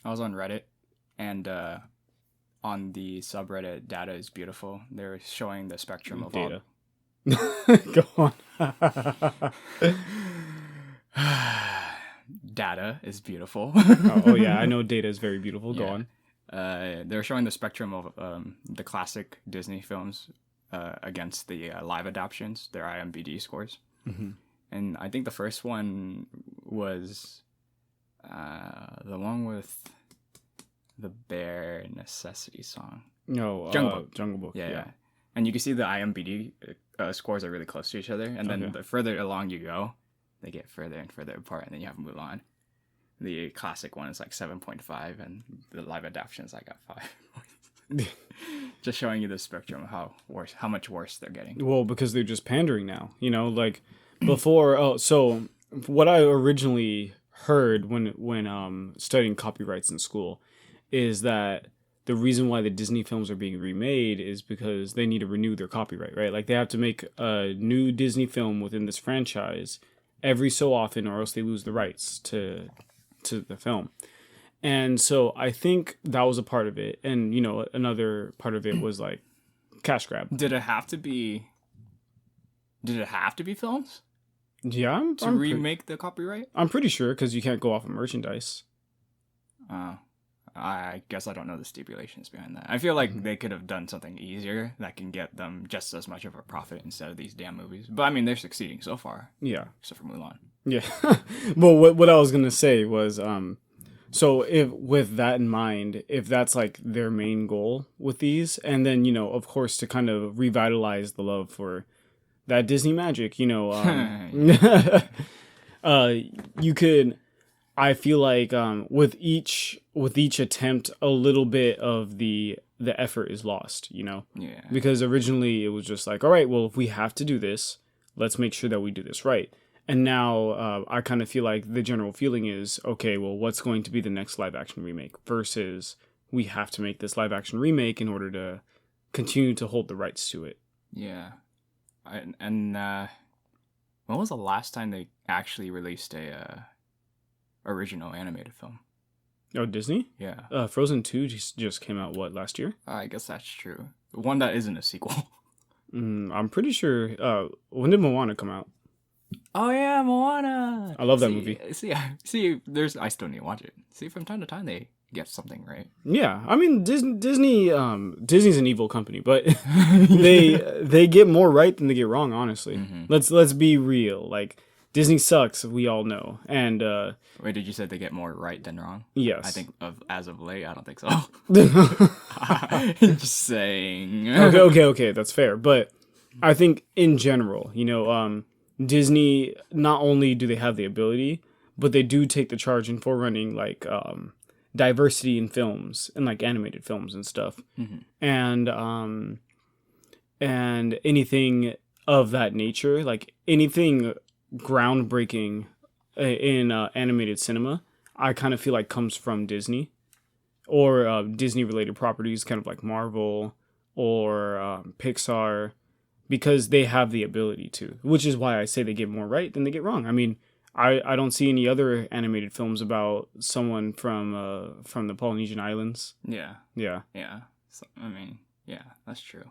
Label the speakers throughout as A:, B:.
A: I was on Reddit, and on the subreddit "Data is Beautiful," they're showing the spectrum of all.
B: Data. Go on.
A: Data is beautiful.
B: Oh yeah, I know Data is very beautiful. Go
A: Yeah.
B: on.
A: They're showing the spectrum of the classic Disney films against the live adaptations, their IMDb scores.
B: Mm-hmm.
A: And I think the first one was the one with the Bare Necessity song.
B: No,
A: Jungle Book.
B: Jungle Book.
A: Yeah. And you can see the IMDb scores are really close to each other. And then
B: Okay.
A: the further along you go, they get further and further apart. And then you have Mulan. The classic one is like 7.5, and the live adaptation is like at 5. Just showing you the spectrum of how much worse they're getting.
B: Well, because they're just pandering now. You know, like before. Oh, so what I originally heard when studying copyrights in school is that the reason why the Disney films are being remade is because they need to renew their copyright, right? Like they have to make a new Disney film within this franchise every so often, or else they lose the rights to the film. And so I think that was a part of it. And, you know, another part of it was like cash grab.
A: Did it have to be films
B: Yeah,
A: to remake the copyright?
B: I'm pretty sure because you can't go off of merchandise.
A: I guess I don't know the stipulations behind that. I feel like they could have done something easier that can get them just as much of a profit instead of these damn movies. But I mean, they're succeeding so far,
B: Yeah.
A: except for Mulan.
B: Yeah. Well, what I was going to say was, so if with that in mind, if that's like their main goal with these, and then, you know, of course, to kind of revitalize the love for that Disney magic, you know, you could, I feel like with each attempt, a little bit of the effort is lost, you know,
A: Yeah.
B: because originally it was just like, all right, well, if we have to do this, let's make sure that we do this right. And now I kind of feel like the general feeling is, okay, well, what's going to be the next live action remake versus we have to make this live action remake in order to continue to hold the rights to it.
A: Yeah. And when was the last time they actually released a original animated film?
B: Oh, Disney?
A: Yeah.
B: Frozen 2 just came out, what, last year?
A: I guess that's true. One that isn't a sequel.
B: I'm pretty sure. When did Moana come out?
A: Oh yeah, Moana.
B: I love that movie.
A: See, I still need to watch it. See, from time to time they get something right.
B: Yeah, I mean Disney's an evil company, but they get more right than they get wrong. Honestly, let's be real. Like Disney sucks, we all know. And
A: wait, did you say they get more right than wrong?
B: Yes,
A: I think as of late, I don't think so. Just saying.
B: Okay, that's fair. But I think in general, you know, Disney, not only do they have the ability, but they do take the charge in forerunning like diversity in films and like animated films and stuff, and anything of that nature, like anything groundbreaking in animated cinema, I kind of feel like comes from Disney or Disney related properties, kind of like Marvel or Pixar, because they have the ability to, which is why I say they get more right than they get wrong. I mean, I don't see any other animated films about someone from the Polynesian Islands.
A: Yeah.
B: Yeah.
A: So, I mean, yeah, that's true.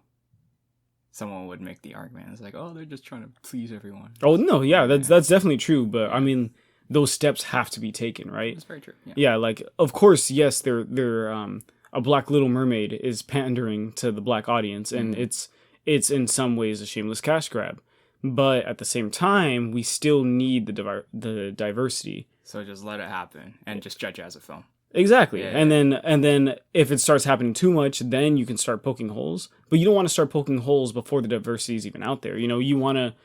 A: Someone would make the argument. It's like, oh, they're just trying to please everyone.
B: Oh no, yeah, that's definitely true. But I mean, those steps have to be taken, right?
A: That's very true.
B: Yeah, like of course, yes, they're a Black Little Mermaid is pandering to the black audience, and it's in some ways a shameless cash grab. But at the same time, we still need the diversity.
A: So just let it happen and just judge it as a film.
B: Exactly.
A: Yeah.
B: And then if it starts happening too much, then you can start poking holes. But you don't want to start poking holes before the diversity is even out there. You know, you want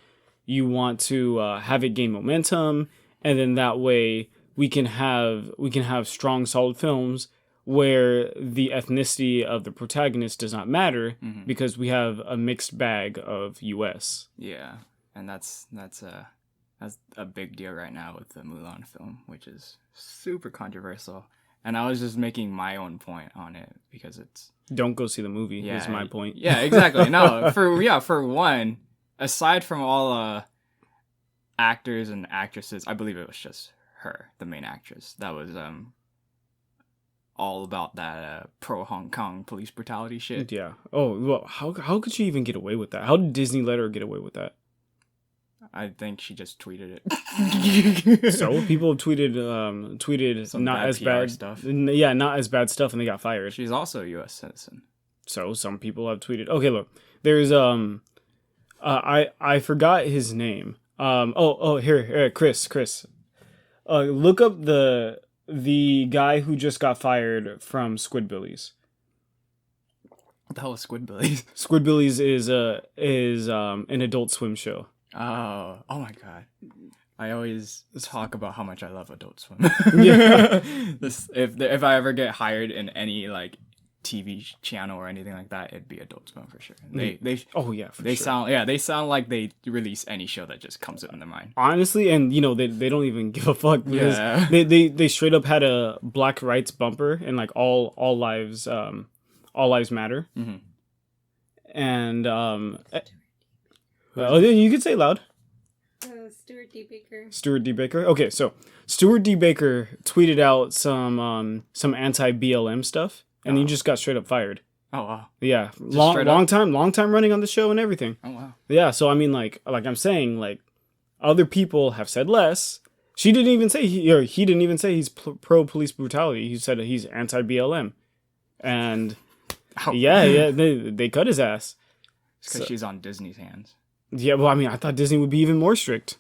B: to have it gain momentum, and then that way we can have strong, solid films where the ethnicity of the protagonist does not matter because we have a mixed bag of US.
A: Yeah, and that's a big deal right now with the Mulan film, which is super controversial. And I was just making my own point on it because it's
B: don't go see the movie.
A: Yeah,
B: is my point.
A: Yeah, exactly. No, for one, aside from all actors and actresses, I believe it was just her, the main actress. That was all about that pro Hong Kong police brutality shit.
B: Yeah. Oh, well, how could she even get away with that? How did Disney let her get away with that?
A: I think she just tweeted it.
B: So people have tweeted
A: Some
B: not
A: bad
B: as
A: PR
B: bad
A: stuff.
B: Yeah, not as bad stuff, and they got fired.
A: She's also a U.S. citizen.
B: So some people have tweeted. Okay, look, there's I forgot his name. Here, Chris. Look up the guy who just got fired from Squidbillies.
A: What the hell is Squidbillies?
B: Squidbillies is an Adult Swim show.
A: Oh my god. I always talk about how much I love Adult Swim.
B: Yeah.
A: If I ever get hired in any like TV channel or anything like that, it'd be Adult Swim for sure. They
B: Oh yeah, for
A: they
B: sure.
A: sound like they release any show that just comes in their mind.
B: Honestly, and you know they don't even give a fuck because
A: Yeah.
B: they straight up had a Black Rights bumper and like all lives matter.
A: Mm-hmm.
B: And you could say it loud.
C: Stuart D. Baker.
B: Stuart D. Baker. Okay, so Stuart D. Baker tweeted out some anti-BLM stuff, and he just got straight up fired.
A: Oh wow.
B: Yeah,
A: straight
B: long time running on the show and everything.
A: Oh wow.
B: Yeah, so I mean, like I'm saying, like other people have said less. She didn't even say he didn't even say he's pro police brutality. He said he's anti-BLM, and
A: Ow.
B: yeah, they cut his ass.
A: It's because she's on Disney's hands.
B: Yeah, well, I mean, I thought Disney would be even more strict.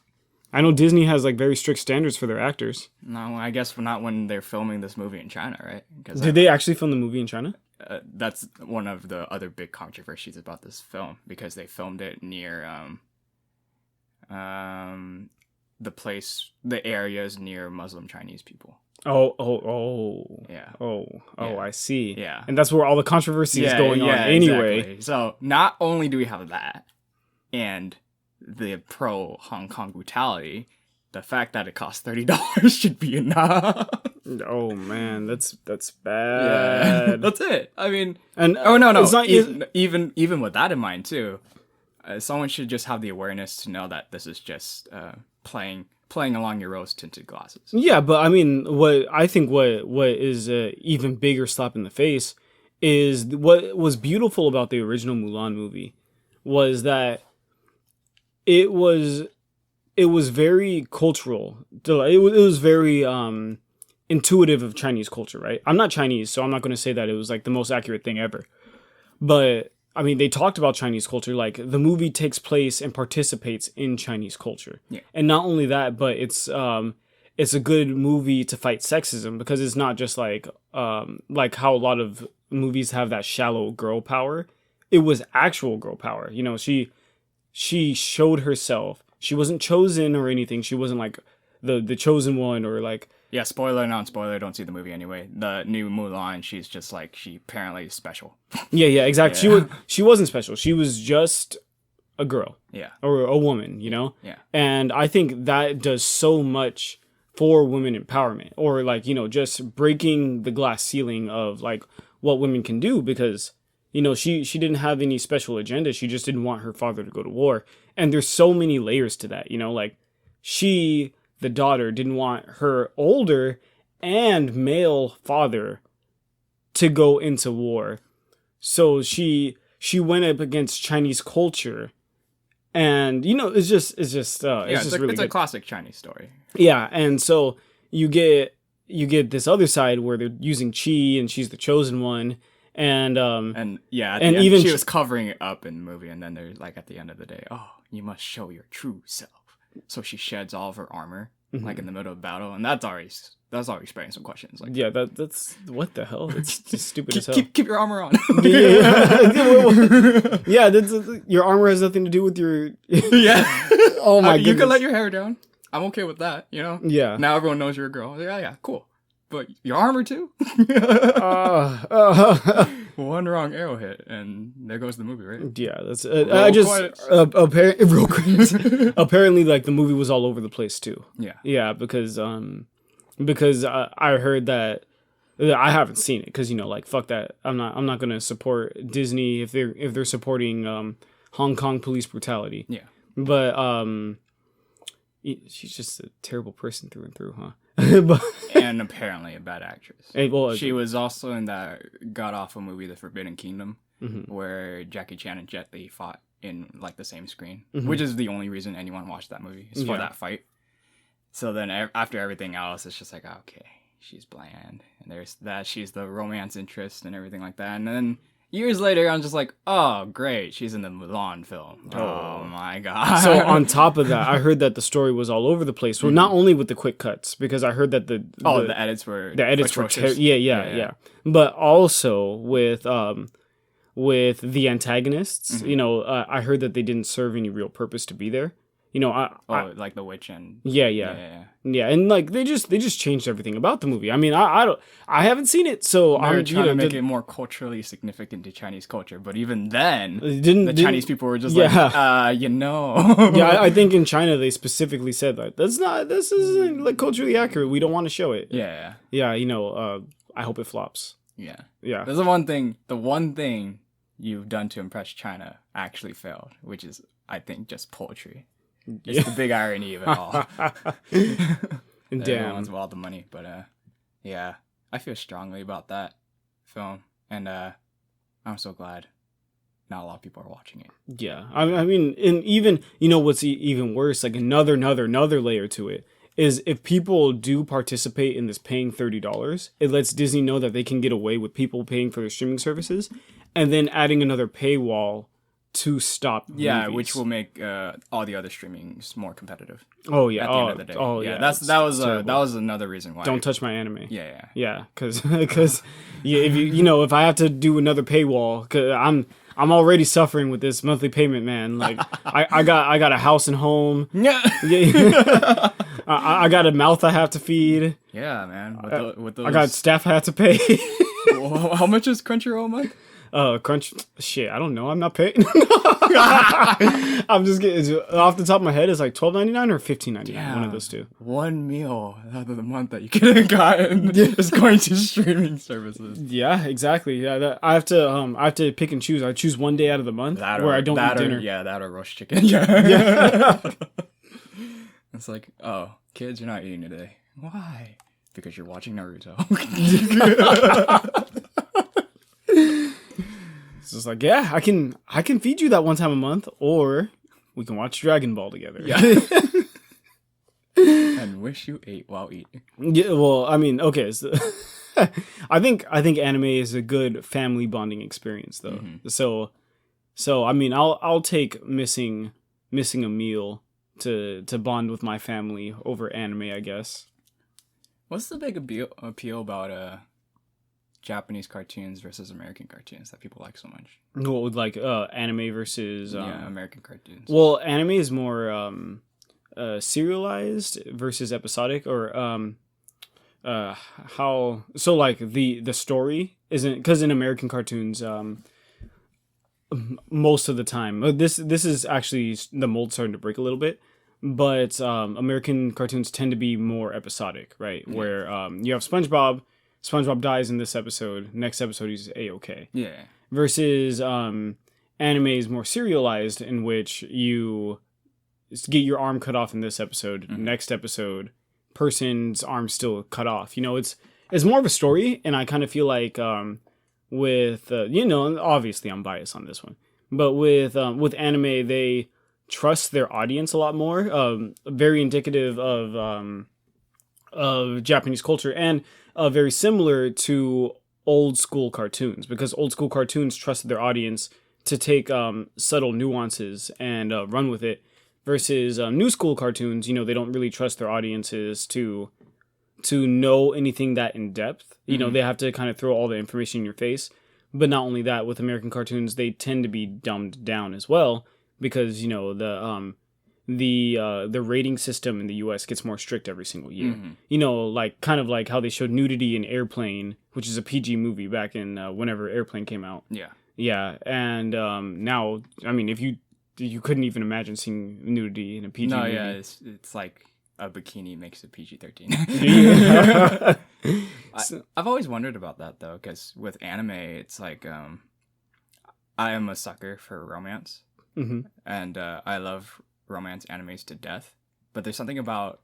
B: I know Disney has like very strict standards for their actors.
A: No, I guess not when they're filming this movie in China, right? Because
B: Did they actually film the movie in China?
A: that's one of the other big controversies about this film because they filmed it near the areas near Muslim Chinese people.
B: Oh.
A: Yeah.
B: Yeah. I see.
A: Yeah.
B: And that's where all the controversy is going on anyway.
A: Exactly. So not only do we have that and the pro Hong Kong brutality, the fact that it costs $30 should be enough.
B: Oh man, that's
A: Yeah,
B: bad.
A: that's it. I mean,
B: And
A: no.
B: it's not
A: Even with that in mind too, someone should just have the awareness to know that this is just playing along your rose-tinted glasses.
B: Yeah, but I mean, what is even bigger slap in the face is what was beautiful about the original Mulan movie was that it was very cultural. It was very intuitive of Chinese culture, right? I'm not Chinese, so I'm not going to say that it was like the most accurate thing ever. But I mean, they talked about Chinese culture. Like the movie takes place and participates in Chinese culture,
A: Yeah.
B: and not only that, but it's a good movie to fight sexism because it's not just like how a lot of movies have that shallow girl power. It was actual girl power. You know, she showed herself. She wasn't chosen or anything. She wasn't like the chosen one or like.
A: Yeah, spoiler, non-spoiler, don't see the movie anyway. The new Mulan, she's just like, she apparently is special.
B: Yeah, exactly.
A: Yeah.
B: She wasn't special. She was just a girl.
A: Yeah.
B: Or a woman, you know?
A: Yeah.
B: And I think that does so much for women empowerment or like, you know, just breaking the glass ceiling of like what women can do because, you know, she didn't have any special agenda. She just didn't want her father to go to war. And there's so many layers to that, you know, like the daughter didn't want her older and male father to go into war. So she went up against Chinese culture. And you know, it's just really
A: it's a
B: good.
A: classic Chinese story.
B: Yeah, and so you get this other side where they're using Chi and she's the chosen one. And
A: yeah,
B: and
A: end,
B: even
A: she was covering it up in the movie, and then they're like at the end of the day, oh, you must show your true self. So she sheds all of her armor, like in the middle of battle, and that's already spreading some questions. Like,
B: yeah, that's what the hell? It's just stupid as hell.
A: Keep your armor on.
B: Yeah, your armor has nothing to do with your.
A: Yeah.
B: Oh my god.
A: You can let your hair down. I'm okay with that. You know.
B: Yeah.
A: Now everyone knows you're a girl. Yeah, cool. But your armor too. One wrong arrow hit, and there goes the movie, right?
B: Yeah, that's. Real quick. Apparently, like the movie was all over the place too.
A: Yeah.
B: Yeah, because I heard that I haven't seen it because you know like fuck that I'm not gonna support Disney if they're supporting Hong Kong police brutality.
A: Yeah.
B: But she's just a terrible person through and through, huh? But
A: and apparently a bad actress.
B: well,
A: She was also in that god awful movie, The Forbidden Kingdom,
B: mhm.
A: where Jackie Chan and Jet Li fought in like the same screen,
B: Mhm.
A: which is the only reason anyone watched that movie is for
B: Yeah.
A: that fight. So then after everything else, it's just like, okay, she's bland, and there's that she's the romance interest and everything like that, and then. Years later, I'm just like, oh, great, she's in the Mulan film. Oh my god.
B: So on top of that, I heard that the story was all over the place. Well, not only with the quick cuts, because I heard that the
A: edits were
B: were
A: atrocious.
B: yeah, but also with the antagonists.
A: Mhm.
B: You know, I heard that they didn't serve any real purpose to be there. You know,
A: Like the witch and
B: yeah, and like they just changed everything about the movie. I mean, I haven't seen it, so
A: They're
B: I'm
A: trying to make it more culturally significant to Chinese culture, but even then, the Chinese people were just like,
B: yeah,
A: yeah,
B: I think in China they specifically said that this isn't like culturally accurate. We don't want to show it.
A: yeah.
B: You know, I hope it flops.
A: Yeah.
B: Yeah.
A: There's the one thing you've done to impress China actually failed, which is, I think, just poetry. It's the big irony of it all.
B: Damn.
A: Everyone wants all the money, but yeah, I feel strongly about that film, and I'm so glad not a lot of people are watching it.
B: Yeah, I mean, and even you know what's even worse, like another layer to it is if people do participate in this paying $30, it lets Disney know that they can get away with people paying for their streaming services, and then adding another paywall to stop movies.
A: Which will make all the other streamings more competitive.
B: Oh yeah,
A: at the end of the day.
B: Oh yeah,
A: that was another reason why.
B: Don't touch my anime.
A: Yeah.
B: Because if if I have to do another paywall, cause I'm already suffering with this monthly payment, man. Like I got a house and home.
A: Yeah.
B: I got a mouth I have to feed.
A: Yeah, man. With those...
B: I got staff I have to pay.
A: How much is Crunchyroll a month?
B: Crunch. Shit, I don't know. I'm not paying. I'm just getting off the top of my head. It's like $12.99 or $15.99. One of those two.
A: One meal out of the month that you could have gotten is going to streaming services.
B: Yeah, exactly. Yeah, I have to pick and choose. I choose one day out of the month where I don't eat dinner.
A: That or roast chicken. Yeah. It's like, oh, kids, you're not eating today. Why? Because you're watching Naruto.
B: It's just like, yeah, I can feed you that one time a month, or we can watch Dragon Ball together.
A: Yeah. And wish you ate while eating.
B: Yeah, well, I mean, okay, so I think anime is a good family bonding experience, though. Mm-hmm. So I mean, I'll take missing a meal to bond with my family over anime, I guess.
A: What's the big appeal about Japanese cartoons versus American cartoons that people like so much?
B: Well, like anime versus
A: American cartoons.
B: Well, anime is more serialized versus episodic, or how so like the story isn't, because in American cartoons most of the time this is actually the mold starting to break a little bit, but American cartoons tend to be more episodic, right? Yeah. Where you have SpongeBob dies in this episode, next episode he's A-okay.
A: Yeah.
B: Versus anime is more serialized, in which you get your arm cut off in this episode, next episode person's arm still cut off. You know, it's more of a story, and I kind of feel like with obviously I'm biased on this one, but with anime they trust their audience a lot more. Very indicative of Japanese culture, and very similar to old school cartoons, because old school cartoons trusted their audience to take subtle nuances and run with it, versus new school cartoons, they don't really trust their audiences to know anything that in depth. They have to kind of throw all the information in your face. But not only that, with American cartoons, they tend to be dumbed down as well, because the rating system in the US gets more strict every single year. Like kind of like how they showed nudity in Airplane, which is a PG movie back in whenever Airplane came out. Yeah, and now, I mean, if you couldn't even imagine seeing nudity in a PG movie.
A: Yeah, it's like a bikini makes it PG-13. I've always wondered about that, though, because with anime, it's like I am a sucker for romance, and I love romance animes to death. But there's something about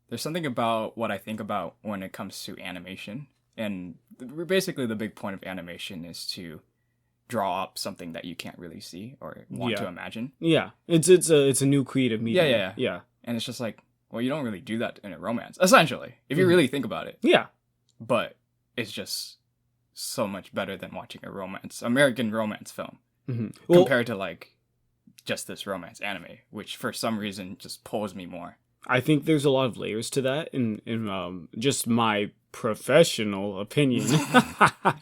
A: there's something about what I think about when it comes to animation, and basically the big point of animation is to draw up something that you can't really see or want to imagine.
B: Yeah, it's a new creative medium. Yeah.
A: And it's just like, well, you don't really do that in a romance, essentially, if you really think about it.
B: Yeah.
A: But it's just so much better than watching a American romance film, compared to like just this romance anime, which for some reason just pulls me more.
B: I think there's a lot of layers to that in just my professional opinion.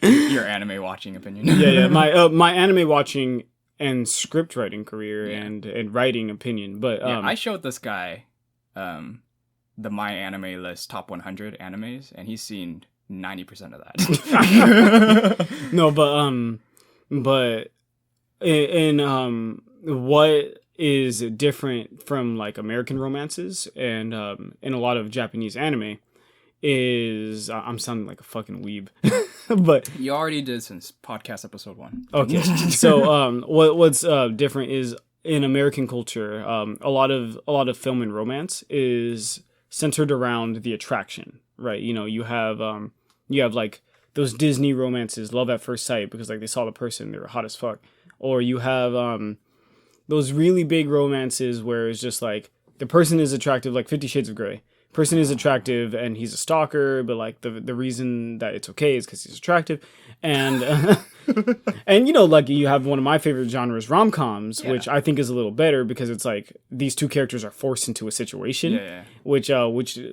A: Your anime watching opinion.
B: Yeah. My anime watching and script writing career and writing opinion. But
A: I showed this guy the My Anime List top 100 animes, and he's seen 90% of that.
B: No, but in what is different from like American romances and in a lot of Japanese anime is I'm sounding like a fucking weeb. But
A: you already did since podcast episode 1.
B: Okay. So what's different is in American culture, a lot of film and romance is centered around the attraction, right? You know, you have like those Disney romances, love at first sight, because like they saw the person, they were hot as fuck. Or you have those really big romances where it's just like the person is attractive, like 50 Shades of Grey. Person is attractive and he's a stalker, but like the reason that it's okay is because he's attractive. And and you know, like you have one of my favorite genres, rom-coms, which I think is a little better because it's like these two characters are forced into a situation, which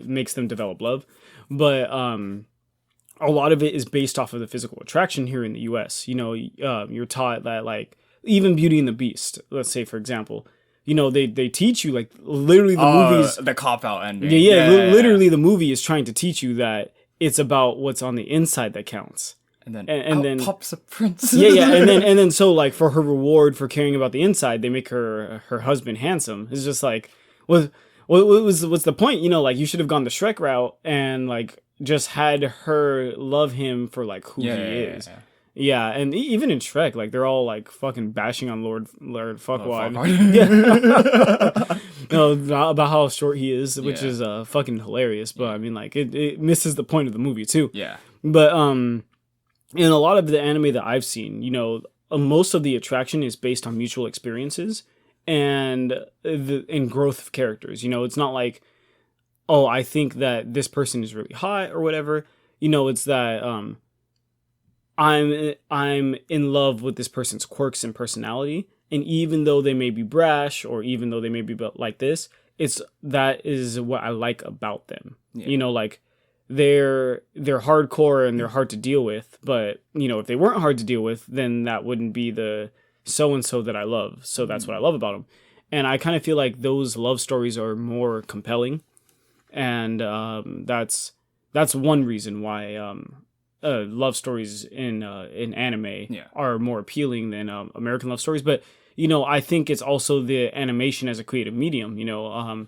B: makes them develop love. But a lot of it is based off of the physical attraction here in the US. You know, you're taught that like even Beauty and the Beast, let's say for example, you know, they teach you like literally the movies,
A: the cop out ending.
B: Literally the movie is trying to teach you that it's about what's on the inside that counts.
A: And then pops a prince.
B: and then so like for her reward for caring about the inside, they make her husband handsome. It's just like what's the point? You know, like you should have gone the Shrek route and like just had her love him for like who he is. Yeah, and even in Shrek, like they're all like fucking bashing on Lord Fuckwad. About how short he is, which is fucking hilarious. But I mean, like it misses the point of the movie too.
A: Yeah.
B: But in a lot of the anime that I've seen, you know, most of the attraction is based on mutual experiences and growth of characters. You know, it's not like, oh, I think that this person is really hot or whatever. You know, it's that I'm in love with this person's quirks and personality, and even though they may be brash or even though they may be like this, that is what I like about them. Yeah. You know, like they're hardcore and they're hard to deal with, but you know, if they weren't hard to deal with, then that wouldn't be the so and so that I love. So that's what I love about them, and I kind of feel like those love stories are more compelling, and that's one reason why love stories in anime are more appealing than American love stories. But you know, I think it's also the animation as a creative medium. You know,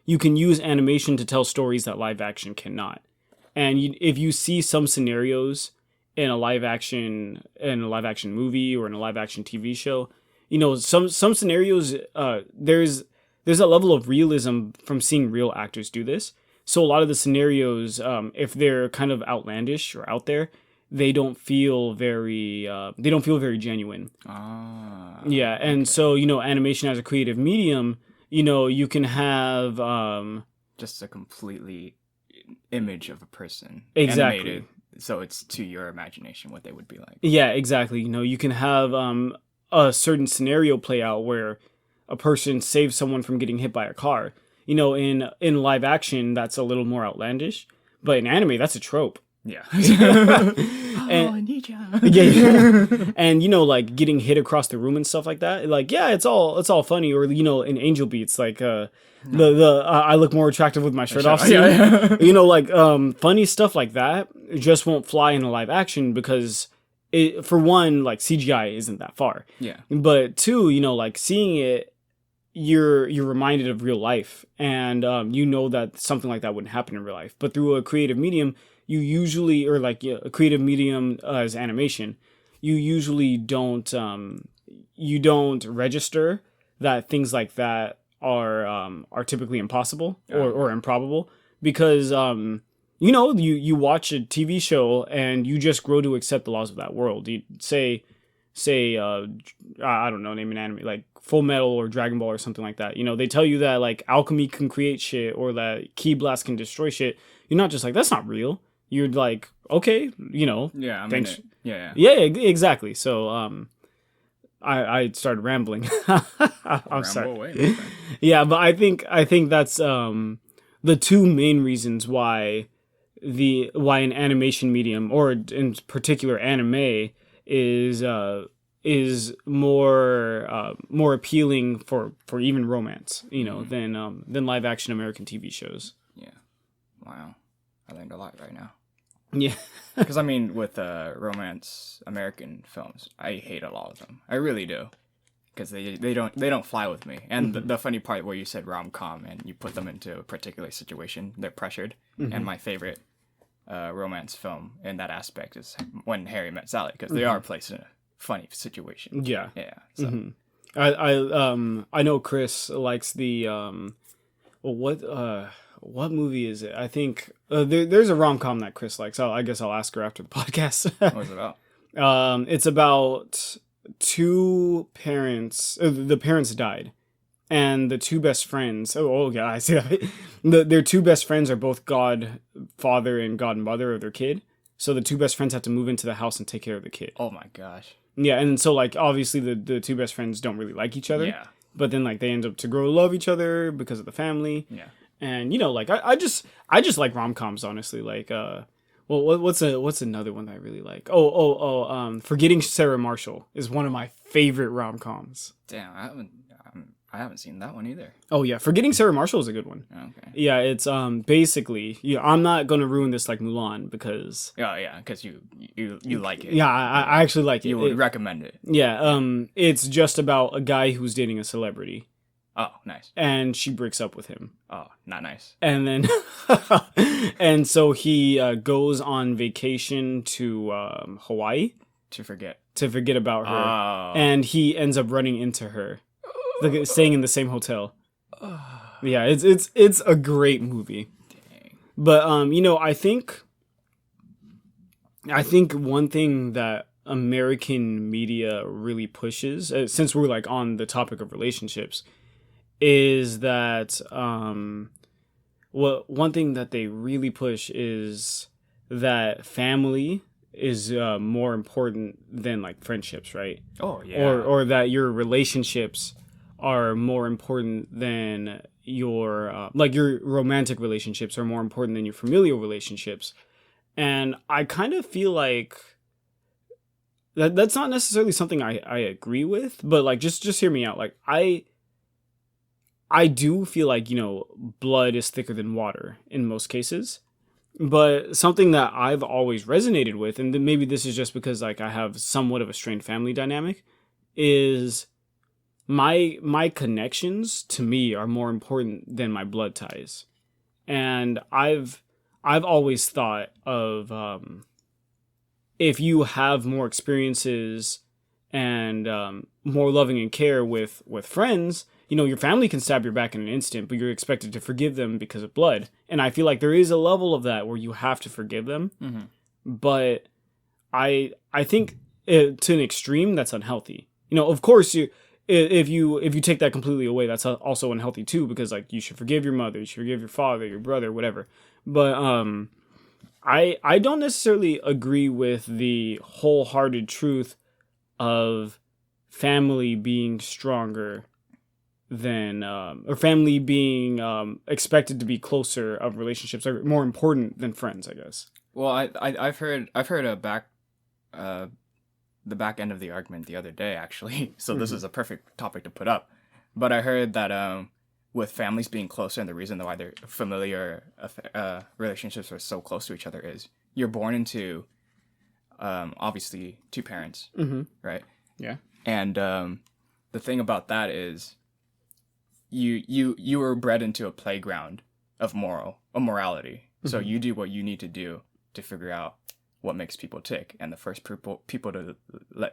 B: you can use animation to tell stories that live action cannot. And if you see some scenarios in a live action movie or in a live action TV show, you know, some scenarios there's a level of realism from seeing real actors do this. So a lot of the scenarios, if they're kind of outlandish or out there, they don't feel very genuine. Yeah, and so, you know, animation as a creative medium, you know, you can have
A: just a completely image of a person.
B: Exactly.
A: Animated, so it's to your imagination what they would be like.
B: Yeah, exactly. You know, you can have a certain scenario play out where a person saves someone from getting hit by a car. You know, in live action, that's a little more outlandish, but in anime, that's a trope.
A: Yeah.
B: I need ya. Yeah. And you know, like getting hit across the room and stuff like that. Like, yeah, it's all funny. Or you know, in Angel Beats, like the I look more attractive with my shirt off.
A: Yeah.
B: You know, like funny stuff like that just won't fly in a live action because for one, like CGI isn't that far.
A: Yeah.
B: But two, you know, like seeing it, you're reminded of real life, and you know that something like that wouldn't happen in real life. But through a creative medium, you usually, or like a creative medium as animation, you usually don't register that things like that are typically impossible or improbable, because you watch a TV show and you just grow to accept the laws of that world. You say I don't know, name an anime like Full Metal or Dragon Ball or something like that. They tell you that like alchemy can create shit or that ki blast can destroy shit. You're not just like, that's not real. You're like, okay,
A: Yeah, I mean,
B: thanks.
A: yeah.
B: Exactly. So I started rambling. I'm sorry.
A: Away, my friend.
B: Yeah, but I think that's the two main reasons why an animation medium, or in particular anime, is more appealing for even romance, than live action American TV shows.
A: Yeah. Wow. I learned a lot right now.
B: Yeah.
A: Because I mean, with romance American films, I hate a lot of them. I really do. Because they don't fly with me. And the funny part where you said rom-com and you put them into a particular situation, they're pressured. And my favorite romance film in that aspect is When Harry Met Sally, because they are placed in a funny situation.
B: Yeah.
A: Yeah. So.
B: I know Chris likes the what movie is it? I think there's a rom-com that Chris likes. I guess I'll ask her after the podcast.
A: What was it about?
B: It's about two parents. The parents died, and the two best friends. Oh yeah, I see that. Their two best friends are both godfather and godmother of their kid. So the two best friends have to move into the house and take care of the kid.
A: Oh my gosh.
B: Yeah, and so like obviously the two best friends don't really like each other.
A: Yeah.
B: But then like they end up to grow to love each other because of the family.
A: Yeah.
B: And like I just like rom-coms, honestly. Like what's another one that I really like? Forgetting Sarah Marshall is one of my favorite rom-coms.
A: Damn, I haven't seen that one either.
B: Oh yeah, Forgetting Sarah Marshall is a good one.
A: Okay.
B: Yeah, it's basically, I'm not gonna ruin this like Mulan because
A: because you like it.
B: Yeah, I actually like it.
A: You would recommend it.
B: Yeah, it's just about a guy who's dating a celebrity.
A: Oh, nice.
B: And she breaks up with him.
A: Oh, not nice.
B: And then, and so he goes on vacation to Hawaii
A: To forget
B: about her,
A: Oh.
B: and he ends up running into her, like, staying in the same hotel. Yeah, it's a great movie.
A: Dang.
B: But I think one thing that American media really pushes, since we're like on the topic of relationships, is that one thing that they really push is that family is more important than like friendships, right?
A: Oh yeah.
B: Or that your relationships are more important than your like your romantic relationships are more important than your familial relationships. And I kind of feel like that's not necessarily something I agree with, but like just hear me out. Like I do feel like, blood is thicker than water in most cases. But something that I've always resonated with, and maybe this is just because like I have somewhat of a strained family dynamic, is my connections to me are more important than my blood ties. And I've always thought of if you have more experiences and more loving and care with friends, your family can stab your back in an instant, but you're expected to forgive them because of blood. And I feel like there is a level of that where you have to forgive them. Mm-hmm. But I think to an extreme, that's unhealthy. Of course, if you take that completely away, that's also unhealthy too, because like you should forgive your mother, you should forgive your father, your brother, whatever. But I don't necessarily agree with the wholehearted truth of family being stronger than or family being expected to be closer of relationships are more important than friends, I guess.
A: Well, I've heard the back end of the argument the other day, actually. So this is a perfect topic to put up. But I heard that with families being closer, and the reason why their familiar relationships are so close to each other is you're born into obviously two parents, right?
B: Yeah.
A: And the thing about that is you were bred into a playground of morality. So you do what you need to do to figure out what makes people tick, and the first people to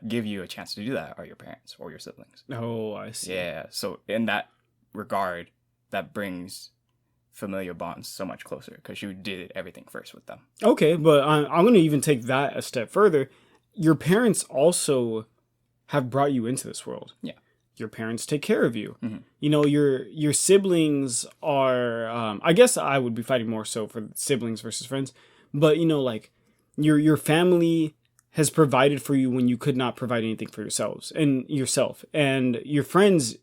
A: give you a chance to do that are your parents or your siblings.
B: Oh, I see.
A: Yeah. So in that regard, that brings familial bonds so much closer because you did everything first with them.
B: Okay, but I'm going to even take that a step further. Your parents also have brought you into this world.
A: Yeah.
B: Your parents take care of you.
A: Mm-hmm.
B: You know, your siblings are. I guess I would be fighting more so for siblings versus friends, but you know, like your family has provided for you when you could not provide anything for yourself, and your friends.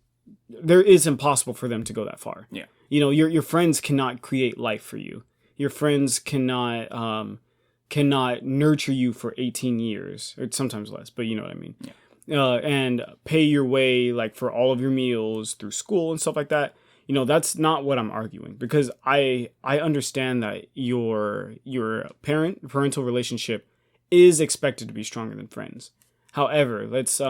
B: There is impossible for them to go that far.
A: Yeah.
B: You know, your friends cannot create life for you. Your friends cannot nurture you for 18 years or sometimes less, but you know what I mean.
A: Yeah.
B: And pay your way like for all of your meals through school and stuff like that. You know, that's not what I'm arguing, because I understand that your parental relationship is expected to be stronger than friends. However, let's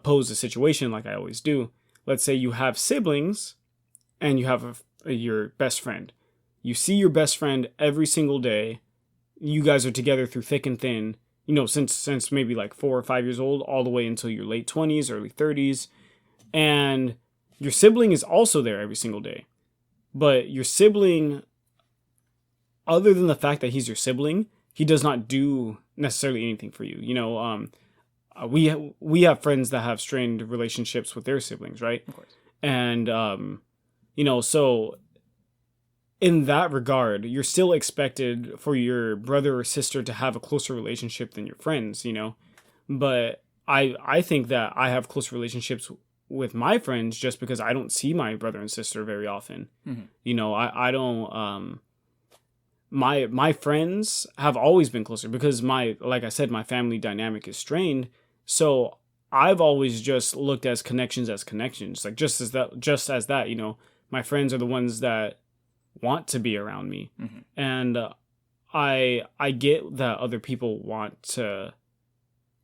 B: pose a situation like I always do. Let's say you have siblings and you have your best friend. You see your best friend every single day. You guys are together through thick and thin, you know, since maybe like 4 or 5 years old, all the way until your late 20s, early 30s. And your sibling is also there every single day. But your sibling, other than the fact that he's your sibling, he does not do necessarily anything for you. You know, we have friends that have strained relationships with their siblings, right?
A: Of course.
B: And you know, so in that regard, you're still expected for your brother or sister to have a closer relationship than your friends, you know. But I think that I have close relationships with my friends just because I don't see my brother and sister very often.
A: Mm-hmm.
B: You know, I don't my friends have always been closer because like I said, my family dynamic is strained. So I've always just looked as connections, like just as that, you know, my friends are the ones that want to be around me.
A: Mm-hmm.
B: And I get that other people want to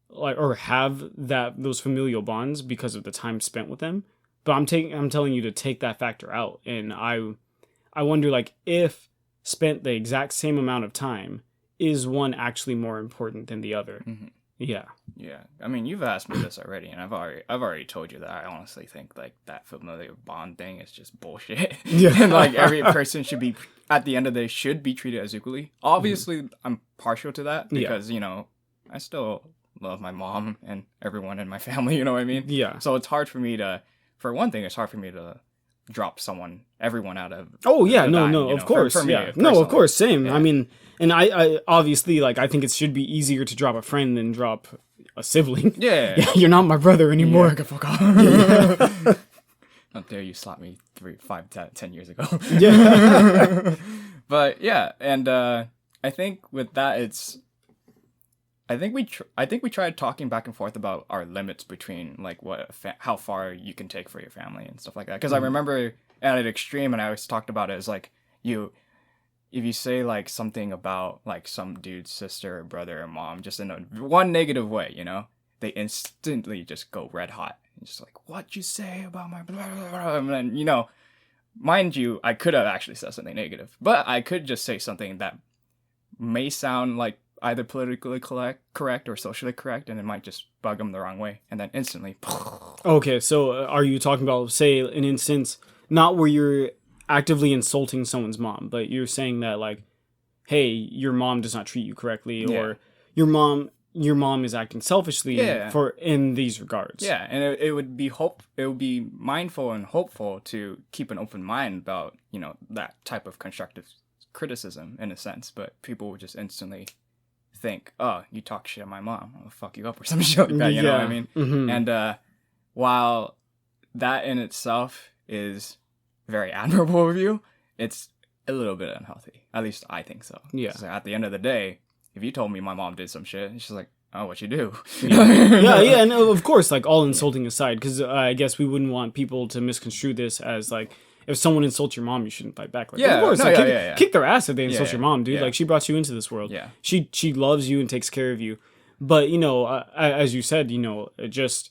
B: like or have those familial bonds because of the time spent with them. But I'm telling you to take that factor out, and I wonder like if spent the exact same amount of time, is one actually more important than the other?
A: Mm-hmm.
B: Yeah.
A: Yeah. I mean, you've asked me this already, and I've already told you that I honestly think like that familiar bond thing is just bullshit.
B: Yeah.
A: And like every person should be at the end of the day should be treated as equally. Obviously, I'm partial to that because you know I still love my mom and everyone in my family. You know what I mean?
B: Yeah.
A: So it's hard for me to, for one thing, it's hard for me to drop everyone out of.
B: Oh yeah,
A: the
B: no,
A: dime,
B: no,
A: you
B: of
A: know,
B: course,
A: for me,
B: yeah, no, of
A: personally.
B: course, same.
A: Yeah.
B: I mean, and I obviously like I think it should be easier to drop a friend than drop a sibling.
A: Yeah.
B: Yeah, you're not my brother anymore.
A: Yeah, fuck off. How dare you slap me 3, 5, 10 years ago?
B: Yeah.
A: But yeah, and I think with that, I think we tried talking back and forth about our limits between like how far you can take for your family and stuff like that. Because I remember at an extreme, and I always talked about it as like if you say like something about like some dude's sister or brother or mom just in one negative way, you know, they instantly just go red hot and just like, what you say about my blah, blah, blah. And then, you know, mind you, I could have actually said something negative, but I could just say something that may sound like either politically correct or socially correct, and it might just bug them the wrong way, and then instantly.
B: Okay, so are you talking about, say, an instance not where you're actively insulting someone's mom, but you're saying that like, hey, your mom does not treat you correctly, or your mom is acting selfishly in these regards.
A: Yeah, and it would be mindful and hopeful to keep an open mind about, you know, that type of constructive criticism in a sense, but people would just instantly think, oh, you talk shit on my mom, I'll fuck you up or some shit like that, you know what I mean?
B: Mm-hmm.
A: And while that in itself is very admirable of you, it's a little bit unhealthy. At least I think so.
B: Yeah.
A: So at the end of the day, if you told me my mom did some shit, she's like, oh, what you do?
B: yeah, and of course, like all insulting aside, because I guess we wouldn't want people to misconstrue this as like, if someone insults your mom, you shouldn't fight back. Like,
A: Yeah,
B: of course,
A: no,
B: like, kick their ass if they insult
A: Yeah,
B: your mom, dude.
A: yeah.
B: Like, she brought you into this world.
A: Yeah.
B: She loves you and takes care of you. But, you know, as you said, you know, just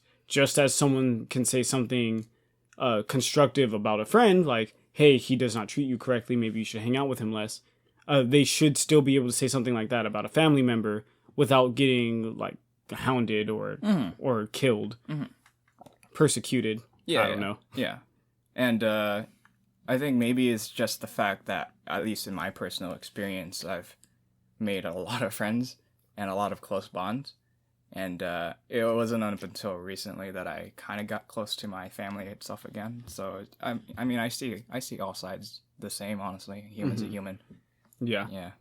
B: as someone can say something constructive about a friend, like, hey, he does not treat you correctly, maybe you should hang out with him less, they should still be able to say something like that about a family member without getting, like, hounded or killed, persecuted.
A: Yeah,
B: I don't know.
A: Yeah. And I think maybe it's just the fact that, at least in my personal experience, I've made a lot of friends and a lot of close bonds. And it wasn't up until recently that I kind of got close to my family itself again. So I mean, I see all sides the same. Honestly, human's a human.
B: Yeah.
A: Yeah.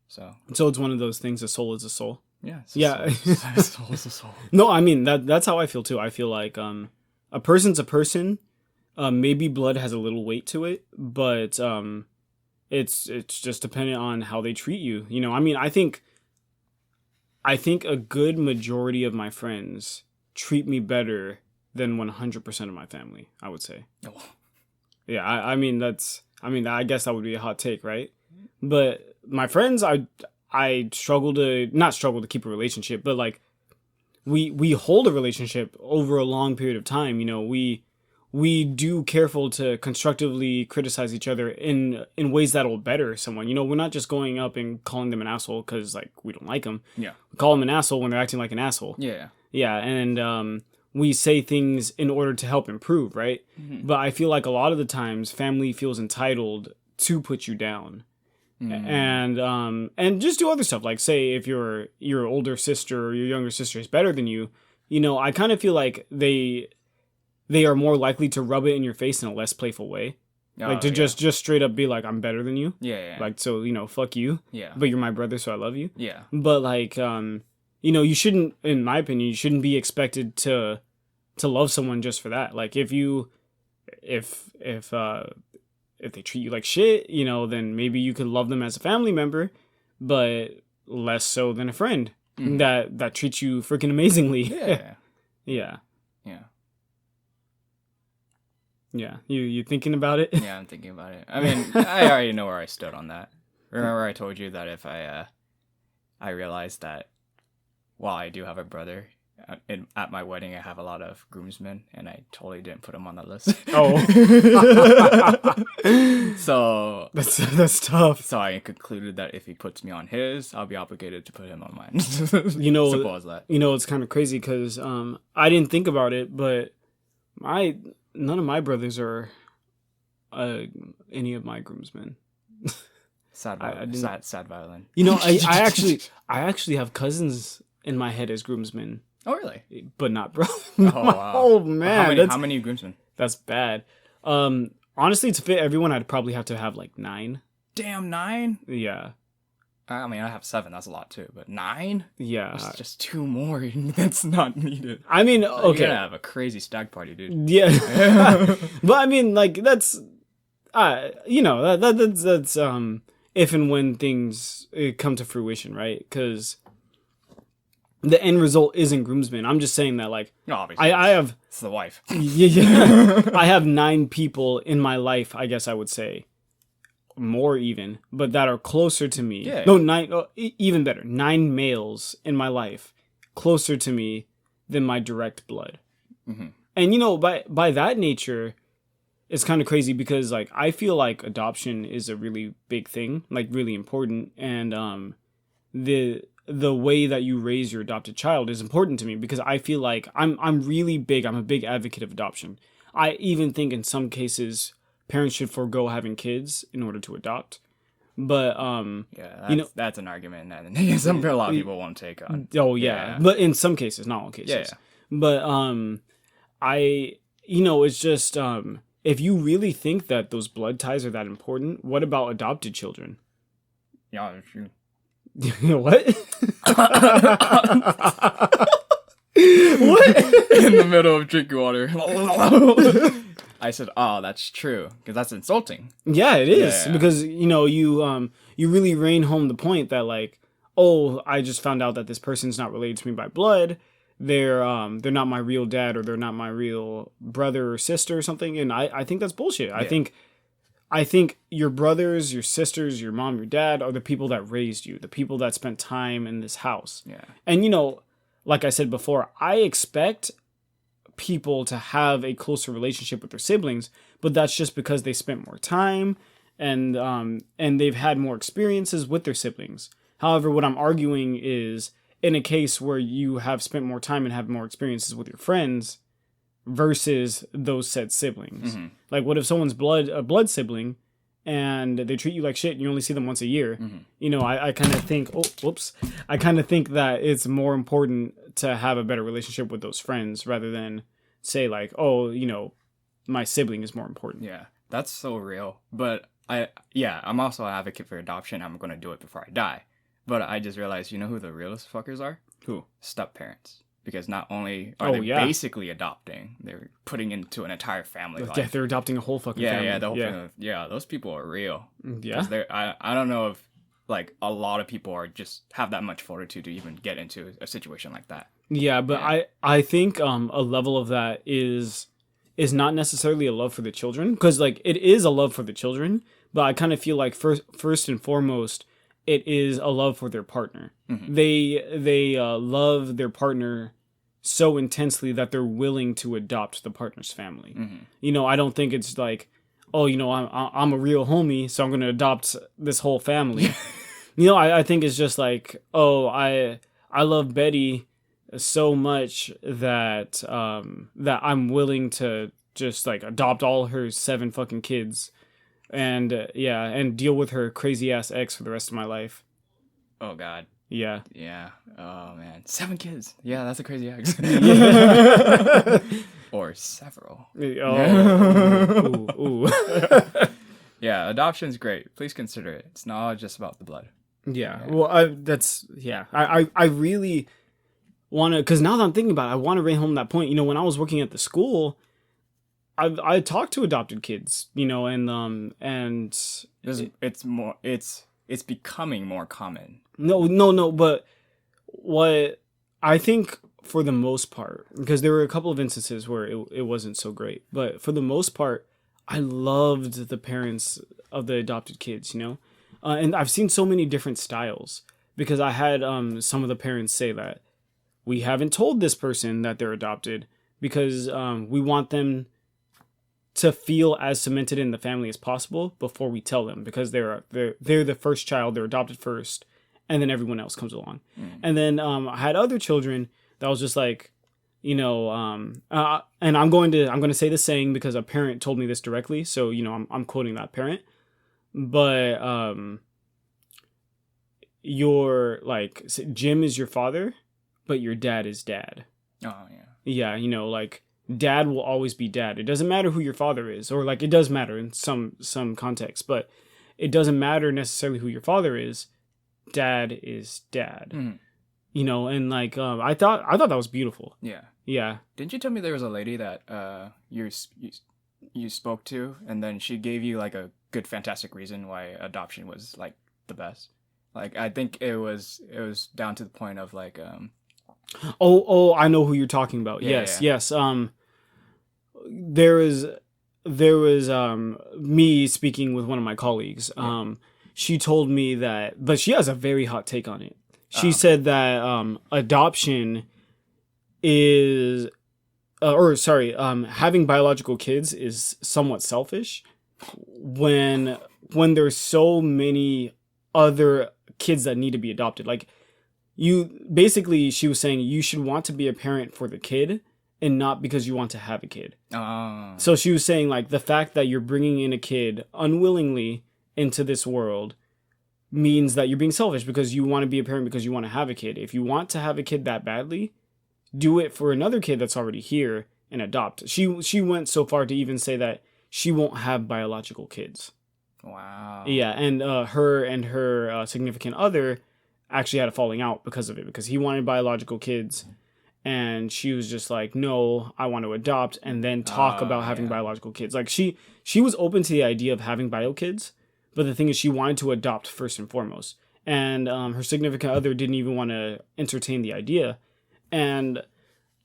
A: So
B: it's one of those things. A soul is a soul.
A: yeah.
B: Yeah.
A: Soul is a soul.
B: No, I mean that's how I feel too. I feel like a person's a person. Maybe blood has a little weight to it, but it's just dependent on how they treat you. You know, I mean, I think a good majority of my friends treat me better than 100% of my family, I would say.
A: Oh.
B: Yeah, I mean, I guess that would be a hot take, right? But my friends, I not struggle to keep a relationship, but like we hold a relationship over a long period of time. You know, we do careful to constructively criticize each other in ways that'll better someone. You know, we're not just going up and calling them an asshole because like we don't like them.
A: Yeah.
B: We call them an asshole when they're acting like an asshole.
A: Yeah.
B: Yeah, and we say things in order to help improve, right? Mm-hmm. But I feel like a lot of the times family feels entitled to put you down. Mm-hmm. And just do other stuff, like say if your older sister or your younger sister is better than you, you know, I kind of feel like they are more likely to rub it in your face in a less playful way. Like to just straight up be like, I'm better than you.
A: Yeah.
B: Like, so, you know, fuck you.
A: Yeah.
B: But you're my brother, so I love you.
A: Yeah.
B: But like, you know, you shouldn't, in my opinion, you shouldn't be expected to love someone just for that. Like if they treat you like shit, you know, then maybe you could love them as a family member, but less so than a friend that treats you freaking amazingly.
A: Yeah.
B: Yeah.
A: Yeah.
B: Yeah, you thinking about it?
A: Yeah, I'm thinking about it. I mean, I already know where I stood on that. Remember I told you that if I realized that while I do have a brother, at my wedding I have a lot of groomsmen, and I totally didn't put him on that list.
B: Oh.
A: So
B: that's tough.
A: So I concluded that if he puts me on his, I'll be obligated to put him on mine.
B: You know,
A: simple as that.
B: You know, it's kind of crazy because I didn't think about it, but none of my brothers are any of my groomsmen.
A: Sad violin.
B: You know, I actually have cousins in my head as groomsmen.
A: Oh, really?
B: But not bro.
A: Oh, wow.
B: Oh man,
A: how many groomsmen?
B: That's bad. Honestly, to fit everyone, I'd probably have to have like 9.
A: Damn, 9?
B: Yeah.
A: I mean, I have 7. That's a lot too. But 9?
B: Yeah.
A: That's just 2 more. That's not needed.
B: I mean, okay.
A: You're gonna have a crazy stag party, dude.
B: Yeah. But I mean, like that's, you know, that's if and when things come to fruition, right? Because the end result isn't groomsmen. I'm just saying that, like,
A: no, obviously,
B: I have.
A: It's the wife.
B: Yeah. I have 9 people in my life. I guess I would say. More even, but that are closer to me.
A: Yeah.
B: No, 9, even better. 9 males in my life closer to me than my direct blood. Mm-hmm. And you know, by that nature, it's kind of crazy because like I feel like adoption is a really big thing, like really important, and the way that you raise your adopted child is important to me because I feel like I'm a big advocate of adoption. I even think in some cases parents should forego having kids in order to adopt. But
A: yeah, that's an argument that a lot of people won't take on.
B: Oh yeah. But in some cases, not all cases. Yeah. But it's just if you really think that those blood ties are that important, what about adopted children?
A: Yeah, that's true.
B: What?
A: What? In the middle of drinking water. I said, "Oh, that's true," because that's insulting.
B: Yeah, it is because you know you really rein home the point that like, oh, I just found out that this person's not related to me by blood. They're not my real dad or they're not my real brother or sister or something, and I think that's bullshit. Yeah. I think your brothers, your sisters, your mom, your dad are the people that raised you, the people that spent time in this house.
A: Yeah, and
B: you know, like I said before, I expect people to have a closer relationship with their siblings, but that's just because they spent more time and they've had more experiences with their siblings. However, what I'm arguing is in a case where you have spent more time and have more experiences with your friends, versus those said siblings.
A: Mm-hmm.
B: Like, what if someone's a blood sibling, and they treat you like shit and you only see them once a year?
A: Mm-hmm.
B: You know, I kind of think, I kind of think that it's more important to have a better relationship with those friends rather than say like, oh, you know, my sibling is more important.
A: Yeah, that's so real. But I'm also an advocate for adoption. I'm going to do it before I die. But I just realized, you know who the realest fuckers are?
B: Who?
A: Step parents. Because not only are they basically adopting, they're putting into an entire family life.
B: Yeah, they're adopting a whole fucking family.
A: Yeah, the whole family. Yeah, those people are real.
B: Yeah.
A: I don't know if like a lot of people are just have that much fortitude to even get into a situation like that.
B: Yeah, but I think a level of that is not necessarily a love for the children, because like it is a love for the children, but I kind of feel like first and foremost it is a love for their partner. Mm-hmm. They love their partner so intensely that they're willing to adopt the partner's family. Mm-hmm. You know, I don't think it's like, oh, you know, I'm a real homie, so I'm going to adopt this whole family. You know, I think it's just like, oh, I love Betty so much that that I'm willing to just like adopt all her 7 fucking kids and and deal with her crazy ass ex for the rest of my life.
A: Oh God.
B: Yeah.
A: Yeah. Oh man, 7 kids. Yeah, that's a crazy ex. Or several.
B: Oh. Ooh.
A: Yeah, adoption's great. Please consider it. It's not just about the blood.
B: Yeah. Well, I really want to, because now that I'm thinking about it, I want to bring home that point. You know, when I was working at the school, I talked to adopted kids, you know, and
A: it's becoming more common.
B: No, but what I think for the most part, because there were a couple of instances where it wasn't so great, but for the most part, I loved the parents of the adopted kids, you know, and I've seen so many different styles, because I had some of the parents say that we haven't told this person that they're adopted because we want them to feel as cemented in the family as possible before we tell them, because they're the first child, they're adopted first, and then everyone else comes along. And then I had other children that was just like, you know, and I'm going to say the saying because a parent told me this directly, so you know I'm quoting that parent, but your like Jim is your father, but your dad is dad.
A: Oh yeah.
B: Yeah, you know, like dad will always be dad. It doesn't matter who your father is, or like it does matter in some context, but it doesn't matter necessarily who your father is. Dad is dad. Mm-hmm. You know, and like I thought that was beautiful.
A: Yeah.
B: Yeah.
A: Didn't you tell me there was a lady that you spoke to, and then she gave you like a good fantastic reason why adoption was like the best? Like I think it was down to the point of like
B: Oh, I know who you're talking about.
A: Yeah,
B: yes. There was me speaking with one of my colleagues. She told me that, but she has a very hot take on it. She said that adoption is, having biological kids is somewhat selfish when there's so many other kids that need to be adopted. Like she was saying you should want to be a parent for the kid and not because you want to have a kid. So she was saying like the fact that you're bringing in a kid unwillingly into this world means that you're being selfish because you want to be a parent because you want to have a kid. If you want to have a kid that badly, do it for another kid that's already here and adopt. She went so far to even say that she won't have biological kids.
A: Wow.
B: Yeah, and her significant other actually had a falling out because of it, because he wanted biological kids and she was just like, no, I want to adopt and then talk about having biological kids. Like she was open to the idea of having bio kids, but the thing is she wanted to adopt first and foremost. And her significant other didn't even want to entertain the idea. And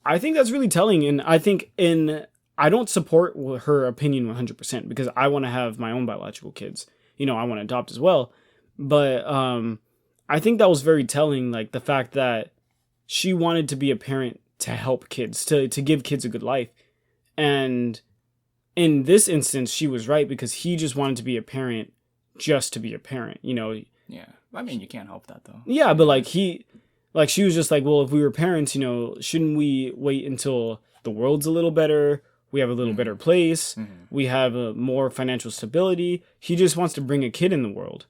B: I think that's really telling. And I think I don't support her opinion 100% because I want to have my own biological kids. You know, I want to adopt as well. But I think that was very telling, like the fact that she wanted to be a parent to help kids, to give kids a good life. And in this instance, she was right because he just wanted to be a parent just to be a parent, you know.
A: Yeah. I mean, you can't help that though.
B: Yeah, but like Like, she was just like, well, if we were parents, shouldn't we wait until the world's a little better? We have a little better place. We have more financial stability. He just wants to bring a kid in the world,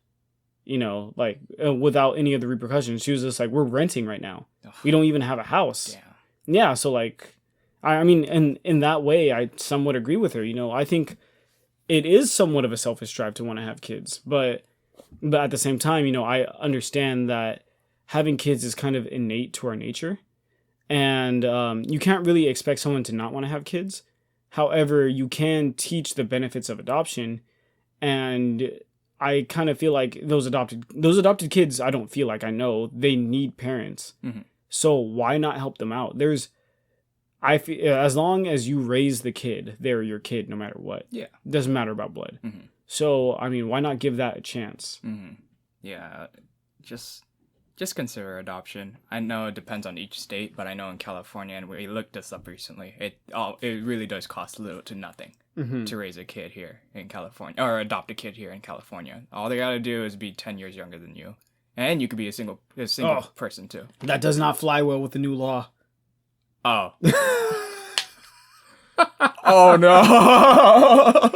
B: like without any of the repercussions. She was just like, we're renting right now. We don't even have a house. Yeah. So like, I mean, and in that way, I somewhat agree with her. I think it is somewhat of a selfish drive to want to have kids, but at the same time, I understand that having kids is kind of innate to our nature, and you can't really expect someone to not want to have kids. However, you can teach the benefits of adoption, and I kind of feel like those adopted kids, I don't feel like, I know they need parents. So why not help them out? I feel as long as you raise the kid, they're your kid no matter what. Yeah. Doesn't matter about blood. So, I mean, why not give that a chance?
A: Yeah. Just consider adoption. I know it depends on each state, but I know in California, and we looked this up recently, it really does cost little to nothing to raise a kid here in California, or adopt a kid here in California. All they gotta do is be 10 years younger than you, and you could be a single person too.
B: That does not fly well with the new law.
A: Oh. Oh no.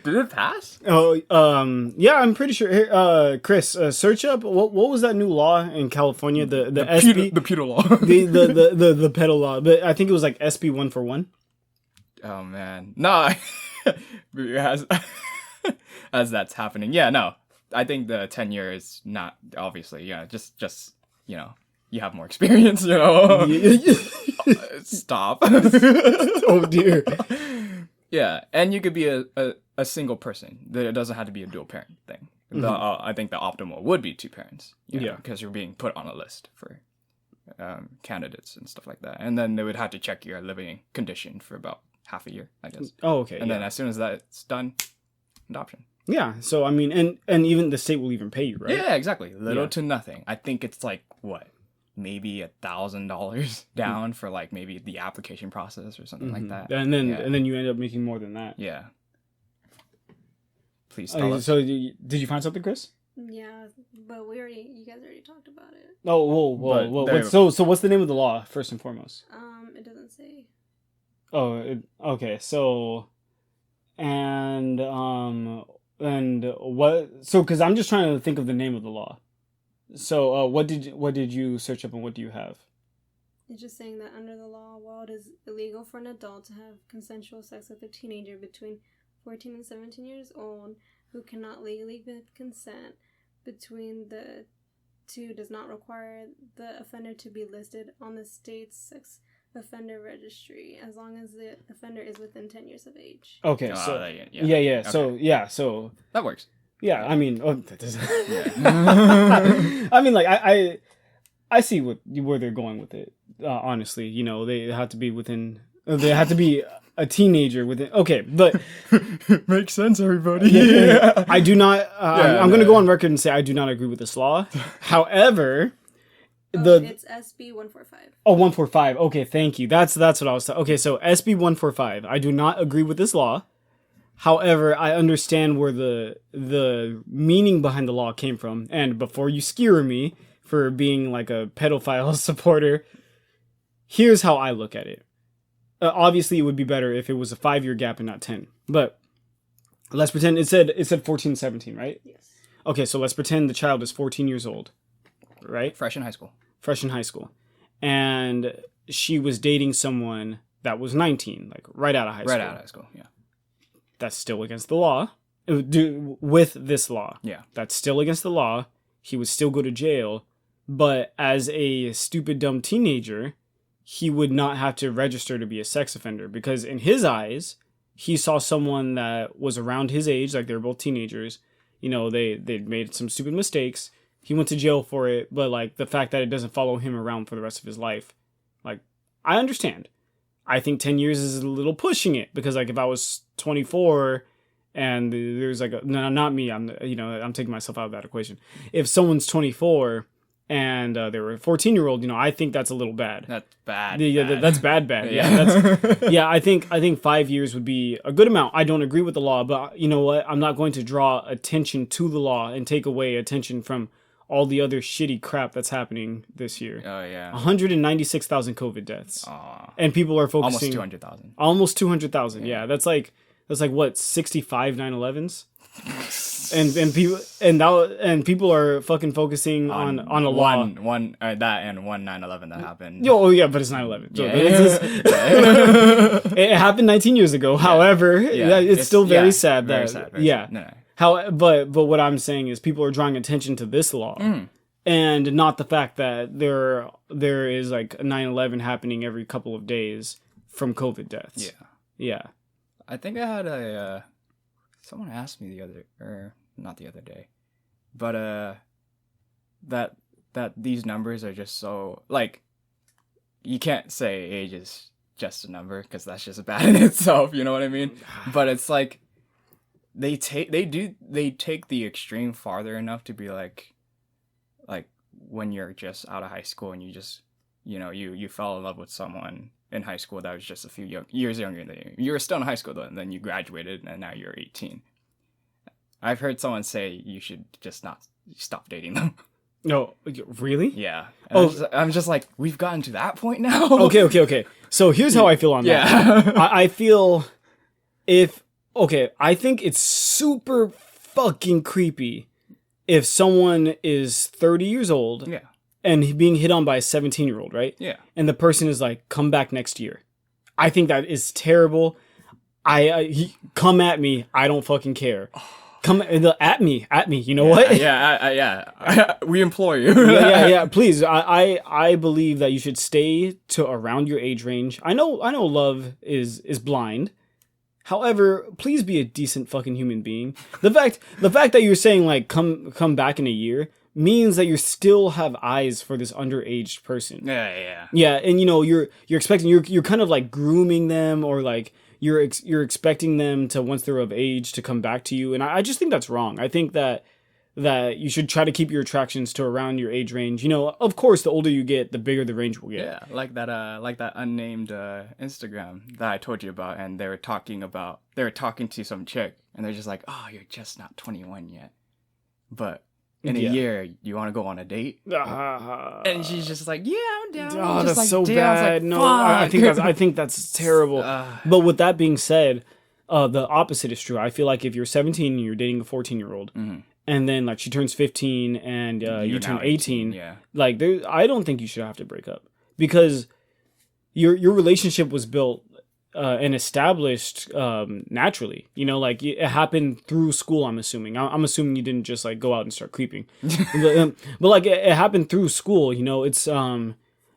A: Did it pass?
B: Oh, yeah, I'm pretty sure. Here, Chris, search up what was that new law in California? The SB,
A: the pedal law,
B: the pedal law. But I think it was like SB 141.
A: Oh man, no, as that's happening. Yeah, no, I think the 10 years not obviously. Yeah, just you have more experience. Stop.
B: Oh dear.
A: Yeah, and you could be a single person. It doesn't have to be a dual parent thing. I think the optimal would be two parents. Because you're being put on a list for candidates and stuff like that. And then they would have to check your living condition for about half a year, I guess.
B: Oh, okay.
A: And then as soon as that's done, adoption.
B: Yeah, so I mean, and even the state will even pay you, right?
A: Yeah, exactly. Little to nothing. I think it's like, what? Maybe $1,000 down for like maybe the application process or something like that.
B: And then you end up making more than that.
A: Yeah. Please tell us.
B: So did you find something, Chris?
C: Yeah, but you guys already talked about it.
B: Oh, whoa. So what's the name of the law, first and foremost?
C: It doesn't say.
B: Oh, okay. So, and what? So, because I'm just trying to think of the name of the law. So, what did you search up, and what do you have?
C: It's just saying that under the law, while it is illegal for an adult to have consensual sex with a teenager between 14 and 17 years old who cannot legally give consent between the two, does not require the offender to be listed on the state's sex offender registry as long as the offender is within 10 years of age.
B: Okay,
C: yeah.
B: Okay. So
A: that works.
B: Yeah, I mean, that doesn't. I mean, like I see where they're going with it. Honestly, they have to be within. They have to be a teenager within. Okay, but
A: makes sense, everybody.
B: Yeah. I do not. I'm going to go on record and say I do not agree with this law. However,
C: it's SB 145.
B: Oh, 145. Okay, thank you. That's what I was. Okay, so SB 145. I do not agree with this law. However, I understand where the meaning behind the law came from. And before you skewer me for being like a pedophile supporter, here's how I look at it. Obviously, it would be better if it was a 5-year gap and not 10. But let's pretend it said 14, 17, right?
C: Yes.
B: Okay, so let's pretend the child is 14 years old, right?
A: Fresh in high school.
B: And she was dating someone that was 19, like right out of high school. Yeah. That's still against the law. With this law. Yeah. That's still against the law. He would still go to jail. But as a stupid, dumb teenager, he would not have to register to be a sex offender. Because in his eyes, he saw someone that was around his age, like they were both teenagers. They'd made some stupid mistakes. He went to jail for it. But like the fact that it doesn't follow him around for the rest of his life. Like, I understand. I think 10 years is a little pushing it, because like if I was 24 and there's like no, not me, I'm taking myself out of that equation. If someone's 24 and they were a 14-year-old, I think that's a little bad.
A: That's bad.
B: That's bad. Yeah. I think 5 years would be a good amount. I don't agree with the law, but you know what? I'm not going to draw attention to the law and take away attention from all the other shitty crap that's happening this year.
A: Oh yeah.
B: 196,000 COVID deaths.
A: Aw.
B: And people are
A: Almost
B: focusing
A: 200,000.
B: almost 200,000. Yeah, that's like what 65 9/11s. And people are fucking focusing on a law.
A: One that and one 9/11 that happened.
B: Oh yeah, but it's 9/11. So
A: Yeah.
B: it happened 19 years ago. However, it's still very sad
A: very
B: that
A: sad, very
B: yeah.
A: sad. No.
B: But what I'm saying is people are drawing attention to this law. And not the fact that there is like a 9/11 happening every couple of days from COVID deaths.
A: Yeah.
B: Yeah.
A: I think I had a someone asked me not the other day, but that these numbers are just so like you can't say age is just a number because that's just bad in itself. You know what I mean? But it's like they take the extreme farther enough to be like when you're just out of high school and you just you fell in love with someone in high school that was just a few years younger than you. You were still in high school though, and then you graduated and now you're 18. I've heard someone say you should just not stop dating them.
B: No, really?
A: Yeah. And I'm just like, we've gotten to that point now.
B: Okay. So here's how I feel on that.
A: Yeah.
B: I feel I think it's super fucking creepy if someone is 30 years old
A: Yeah.
B: and being hit on by a 17-year-old, right?
A: Yeah.
B: And the person is like, come back next year. I think that is terrible. Come at me. I don't fucking care. Come at me. You know what?
A: Yeah. We implore you.
B: yeah. Please, I believe that you should stay to around your age range. I know love is blind. However, please be a decent fucking human being. The fact that you're saying like come back in a year means that you still have eyes for this underage person.
A: Yeah.
B: Yeah, and you're expecting you're kind of like grooming them, or like you're expecting them to, once they're of age, to come back to you, and I just think that's wrong. I think that you should try to keep your attractions to around your age range. Of course, the older you get, the bigger the range will get.
A: Yeah, like that unnamed Instagram that I told you about, and they were talking to some chick, and they're just like, "Oh, you're just not 21 yet, but in a year, you want to go on a date?" And she's just like, "Yeah, I'm down."
B: Oh, that's
A: like,
B: so
A: damn.
B: bad.
A: I was like,
B: No, I think that's terrible. But with that being said, the opposite is true. I feel like if you're 17 and you're dating a 14-year-old. And then like she turns 15 and you turn 18,
A: yeah.
B: Like I don't think you should have to break up, because your relationship was built and established naturally. Like it happened through school. I'm assuming you didn't just like go out and start creeping, but like it happened through school. It's the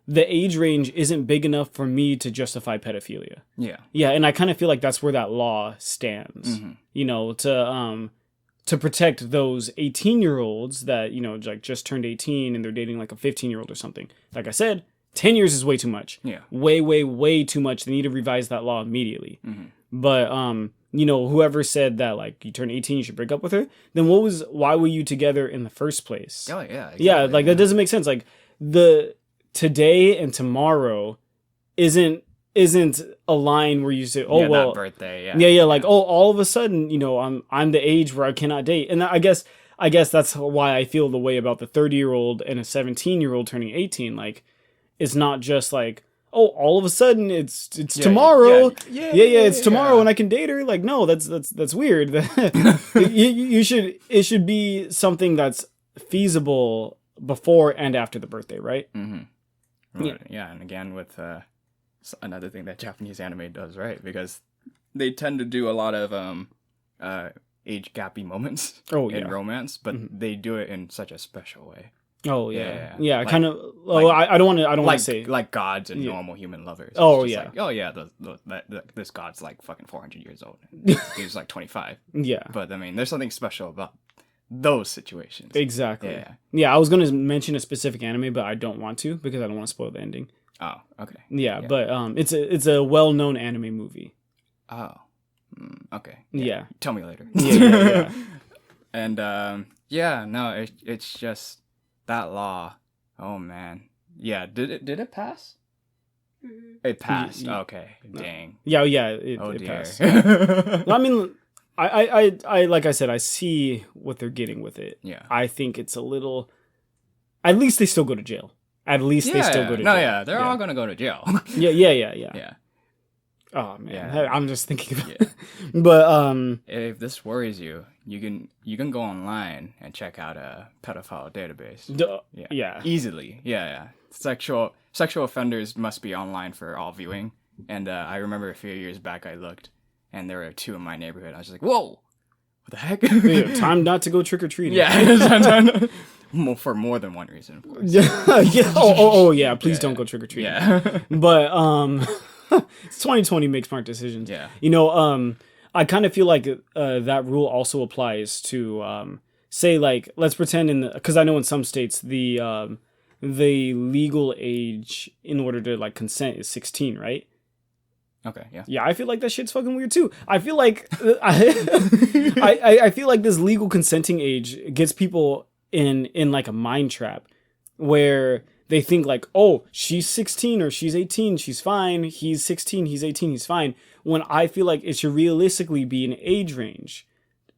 B: age range isn't big enough for me to justify pedophilia. Yeah, and I kind of feel like that's where that law stands. To protect those 18-year-olds that, like just turned 18 and they're dating like a 15-year-old or something. Like I said, 10 years is way too much.
A: Yeah.
B: Way, way, way too much. They need to revise that law immediately. But, whoever said that like you turn 18, you should break up with her, then why were you together in the first place?
A: Oh, yeah. Exactly,
B: yeah, like that doesn't make sense. Like the today and tomorrow isn't a line where you say, "Oh well,
A: that birthday."
B: Like, oh, all of a sudden, I'm the age where I cannot date, and I guess that's why I feel the way about the 30-year-old and a 17-year-old turning 18. Like, it's not just like, oh, all of a sudden it's tomorrow. It's tomorrow and I can date her. Like, no, that's weird. It should be something that's feasible before and after the birthday, right?
A: Yeah, and again with another thing that Japanese anime does, right? Because they tend to do a lot of age gappy moments in romance, but they do it in such a special way.
B: Oh yeah.
A: Like,
B: kind of. I don't want to say
A: like gods and normal human lovers. This god's like fucking 400 years old. He's like 25.
B: Yeah,
A: but I mean, there's something special about those situations.
B: Exactly. Yeah. I was going to mention a specific anime, but I don't want to because I don't want to spoil the ending.
A: Oh, okay.
B: Yeah, but it's a well-known anime movie.
A: Oh, okay.
B: Yeah.
A: Tell me later.
B: Yeah.
A: And it's just that law. Oh man. Yeah. Did it pass? It passed. Okay. Dang.
B: Yeah. It passed. I mean, I like I said, I see what they're getting with it.
A: Yeah.
B: I think it's a little at least they still go to jail. At least they still go to jail.
A: No, yeah, they're all gonna go to jail.
B: Yeah.
A: Yeah.
B: Oh man,
A: Yeah.
B: I'm just thinking about it. But
A: If this worries you, you can go online and check out a pedophile database.
B: yeah.
A: Easily. Yeah. Sexual offenders must be online for all viewing. And I remember a few years back I looked, and there were 2 in my neighborhood. I was just like, whoa, what the heck?
B: Time not to go trick or treating.
A: Yeah. For more than one reason, of course.
B: Yeah. Oh, yeah. Please don't go trick or treating.
A: Yeah.
B: But it's 2020. Make smart decisions.
A: Yeah.
B: You know, I kind of feel like that rule also applies to say, like, let's pretend because I know in some states the legal age in order to like consent is 16, right?
A: Okay, yeah.
B: Yeah, I feel like that shit's fucking weird too. I feel like I feel like this legal consenting age gets people in like a mind trap where they think like, oh, she's 16 or she's 18, she's fine. He's 16, he's 18, he's fine. When I feel like it should realistically be an age range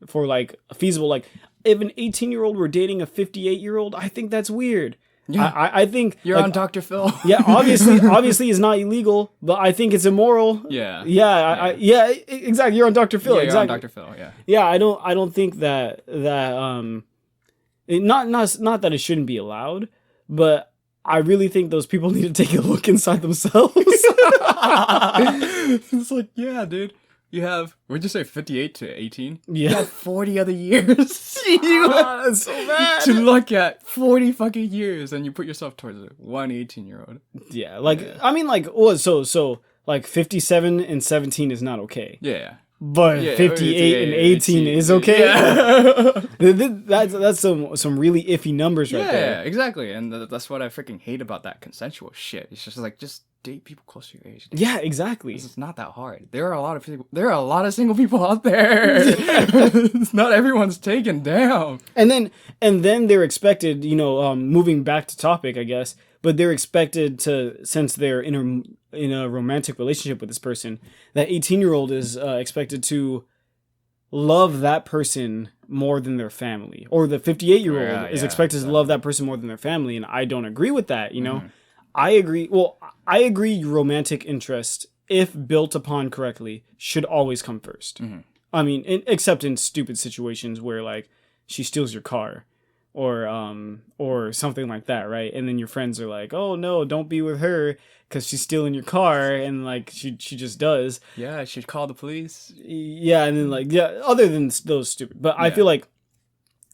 B: for like feasible. Like if an 18-year-old were dating a 58-year-old, I think that's weird. Yeah, I think
A: you're
B: like,
A: on Dr. Phil.
B: Yeah, obviously it's not illegal, but I think it's immoral.
A: Yeah.
B: Yeah, exactly. You're on Dr. Phil.
A: Yeah,
B: exactly.
A: You're on Dr. Phil. Yeah.
B: Yeah, I don't think that not that it shouldn't be allowed, but I really think those people need to take a look inside themselves.
A: It's like, yeah, dude. You have, would you say 58 to 18?
B: Yeah.
A: You have 40 other years.
B: That's so bad.
A: To look at 40 fucking years, and you put yourself towards one 18-year-old.
B: Yeah, like, yeah. I mean, like, so, like, 57 and 17 is not okay.
A: Yeah.
B: But 58 and 18 is okay. Yeah. That's some really iffy numbers right there.
A: Yeah, exactly. And that's what I freaking hate about that consensual shit. It's just like, just date people close to your age. Dude.
B: Yeah, exactly.
A: It's not that hard. There are a lot of single people out there. Not everyone's taken down. And
B: then they're expected, moving back to topic, I guess, but they're expected to, since they're in a romantic relationship with this person, that 18-year-old is expected to love that person more than their family, or the 58-year-old is expected to love that person more than their family, and I don't agree with that.
A: Mm-hmm.
B: I agree romantic interest, if built upon correctly, should always come first.
A: Mm-hmm.
B: I mean, except in stupid situations where like she steals your car or something like that, right? And then your friends are like, "Oh no, don't be with her because she's stealing your car," and like she just does.
A: Yeah, I should call the police.
B: Yeah, and then like other than those stupid, but I feel like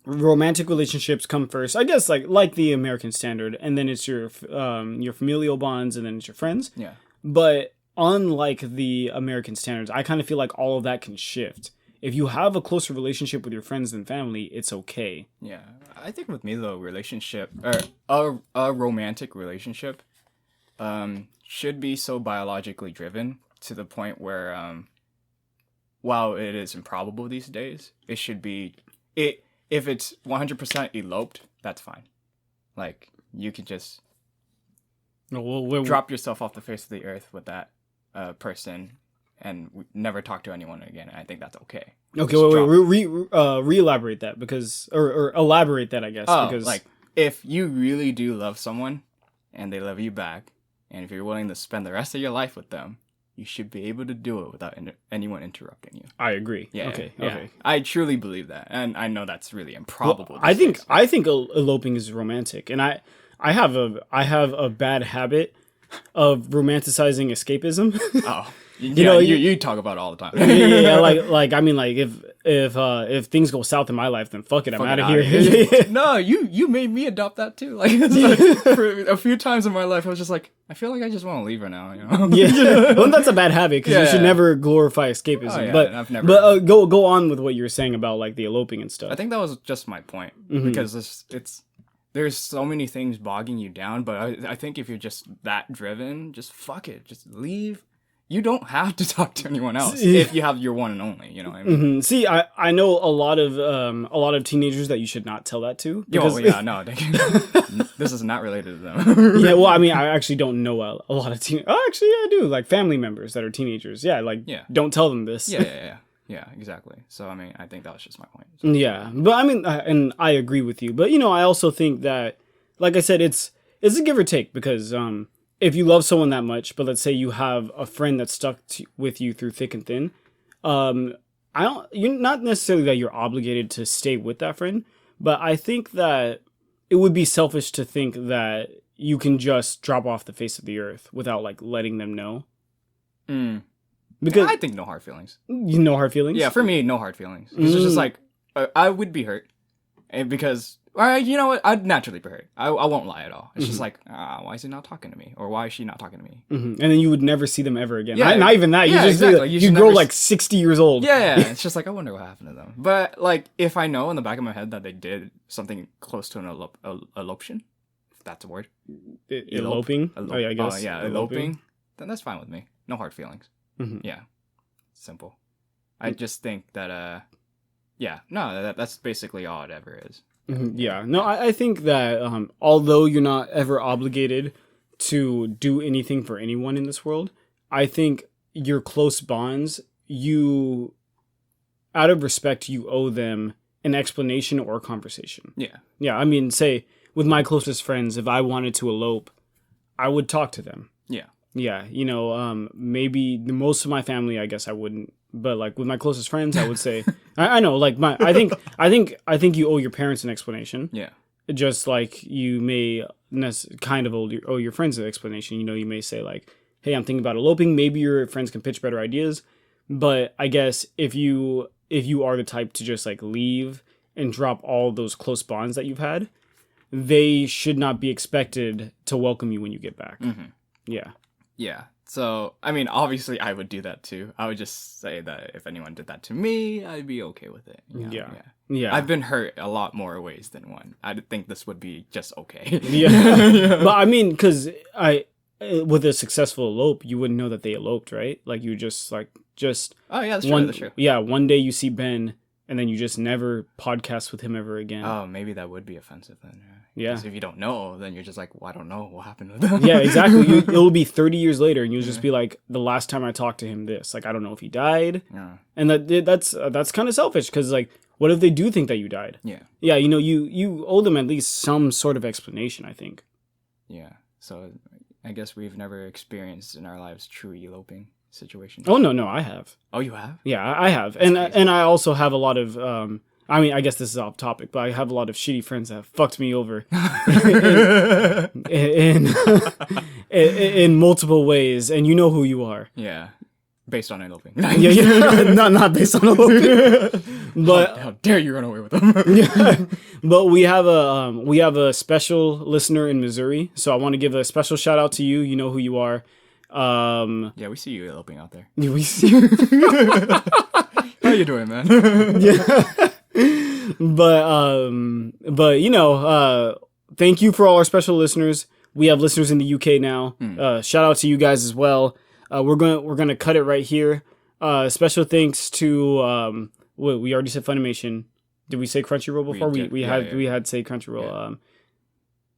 B: romantic relationships come first, I guess, like the American standard, and then it's your familial bonds, and then it's your friends.
A: Yeah.
B: But unlike the American standards, I kind of feel like all of that can shift. If you have a closer relationship with your friends than family, it's okay.
A: Yeah, I think with me though, a romantic relationship, should be so biologically driven to the point where, while it is improbable these days, it should be If it's 100% eloped, that's fine. Like, you can just drop yourself off the face of the earth with that person and never talk to anyone again. I think that's okay.
B: Okay, re-elaborate that, because, or elaborate that, I guess. Because
A: like, if you really do love someone and they love you back, and if you're willing to spend the rest of your life with them, you should be able to do it without anyone interrupting you.
B: I agree.
A: Yeah.
B: Okay.
A: I truly believe that, and I know that's really improbable.
B: Well, I think eloping is romantic, and I have a bad habit of romanticizing escapism.
A: Oh, you talk about it all the time.
B: Yeah, like I mean, like if things go south in my life, then fuck it, I'm out of here.
A: No, you made me adopt that too. Like, for a few times in my life, I was just like, I feel like I just want to leave her now.
B: Yeah, well, that's a bad habit, because you should never glorify escapism.
A: Oh, yeah,
B: but
A: I've never.
B: But go on with what you were saying about like the eloping and stuff.
A: I think that was just my point, because there's so many things bogging you down. But I think if you're just that driven, just fuck it, just leave. You don't have to talk to anyone else if you have your one and only. You know what I mean?
B: Mm-hmm. See, I know a lot of teenagers that you should not tell that to.
A: Because... no. This is not related to them.
B: Yeah, well, I mean, I actually don't know a lot of teen. Oh, actually, I do. Like family members that are teenagers. Yeah, don't tell them this.
A: Yeah, exactly. So, I mean, I think that was just my point.
B: So. Yeah, but I mean, and I agree with you. But, I also think that, like I said, it's a give or take because if you love someone that much, but let's say you have a friend that's stuck with you through thick and thin, you're not necessarily that you're obligated to stay with that friend, but I think that it would be selfish to think that you can just drop off the face of the earth without like letting them know. Because
A: I think no hard feelings.
B: You know hard feelings?
A: Yeah, for me, no hard feelings. It's just like I would be hurt, and because you know what, I'd naturally be hurt. I won't lie at all. It's just like, why is he not talking to me, or why is she not talking to me?
B: And then you would never see them ever again.
A: Yeah,
B: not even that. You
A: yeah,
B: just
A: exactly.
B: you grow like 60 years old.
A: Yeah, it's just like I wonder what happened to them. But like, if I know in the back of my head that they did something close to an eloption, if that's a word,
B: Eloping. Oh yeah, I guess.
A: Eloping. Then that's fine with me. No hard feelings. Yeah, simple. I just think that that's basically all it ever is.
B: Yeah, no, I think that although you're not ever obligated to do anything for anyone in this world, I think your close bonds, out of respect, you owe them an explanation or a conversation. Yeah. I mean, say with my closest friends, if I wanted to elope, I would talk to them. Yeah, you know, maybe most of my family, I guess I wouldn't, but like with my closest friends, I would say, I know, like I think you owe your parents an explanation.
A: Yeah.
B: Just like you may kind of owe your friends an explanation. You know, you may say like, hey, I'm thinking about eloping. Maybe your friends can pitch better ideas. But I guess if you are the type to just like leave and drop all those close bonds that you've had, they should not be expected to welcome you when you get back. Yeah.
A: Yeah. So, I mean, obviously I would do that too. I would just say that if anyone did that to me, I'd be okay with it. You know? Yeah. I've been hurt a lot more ways than one. I think this would be just okay.
B: Yeah. But I mean, because with a successful elope, you wouldn't know that they eloped, right? Like you just.
A: Oh yeah, that's true.
B: Yeah, one day you see Ben, and then you just never podcast with him ever again.
A: Oh, maybe that would be offensive then.
B: Yeah.
A: Because if you don't know, then you're just like, well, I don't know what happened to them.
B: Yeah, exactly. It'll be 30 years later, and you'll just be like, the last time I talked to him, this. Like, I don't know if he died.
A: Yeah.
B: And that's kind of selfish, because, like, what if they do think that you died?
A: Yeah.
B: Yeah, you know, you owe them at least some sort of explanation, I think.
A: Yeah. So I guess we've never experienced in our lives true eloping situations.
B: Oh, no, I have.
A: Oh, you have?
B: Yeah, I have. And I also have a lot of... I mean, I guess this is off topic, but I have a lot of shitty friends that have fucked me over in multiple ways, and you know who you are.
A: Yeah, based on eloping.
B: Yeah, not based on eloping. But
A: how dare you run away with them?
B: Yeah, but we have a special listener in Missouri, so I want to give a special shout out to you. You know who you are.
A: Yeah, we see you eloping out there.
B: We see you.
A: How you doing, man?
B: Yeah. But you know, thank you for all our special listeners. We have listeners in the UK now. Shout out to you guys as well. We're gonna cut it right here. Special thanks to we already said Funimation. Did we say Crunchyroll before? We had say Crunchyroll.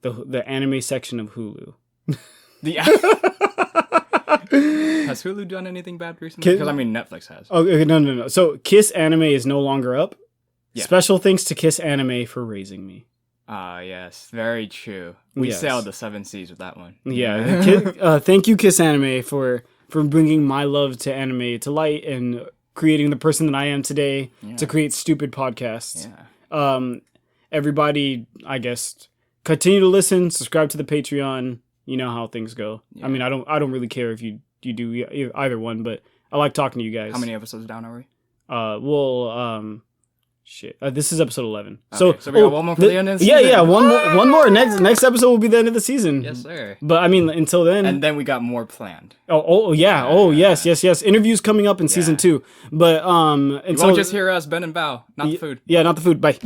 B: Yeah. The anime section of Hulu.
A: Has Hulu done anything bad recently? Because I mean, Netflix has.
B: Okay, no. So Kiss Anime is no longer up.
A: Yeah.
B: Special thanks to Kiss Anime for raising me.
A: Ah, yes. Very true. We sailed the 7 seas with that one.
B: Yeah. Thank you, Kiss Anime, for bringing my love to anime to light and creating the person that I am today to create stupid podcasts.
A: Yeah.
B: Everybody, I guess, continue to listen, subscribe to the Patreon. You know how things go. Yeah. I mean, I don't really care if you do either one, but I like talking to you guys.
A: How many episodes down are we?
B: Shit. This is episode 11.
A: Okay, so we got one more for the end of the season?
B: Yeah, one more. Next episode will be the end of the season.
A: Yes, sir.
B: But I mean, until then.
A: And then we got more planned.
B: Oh yeah. Oh, yes. Interviews coming up in season 2. But,
A: you won't just hear us bend and bow, not the food.
B: Yeah, not the food. Bye.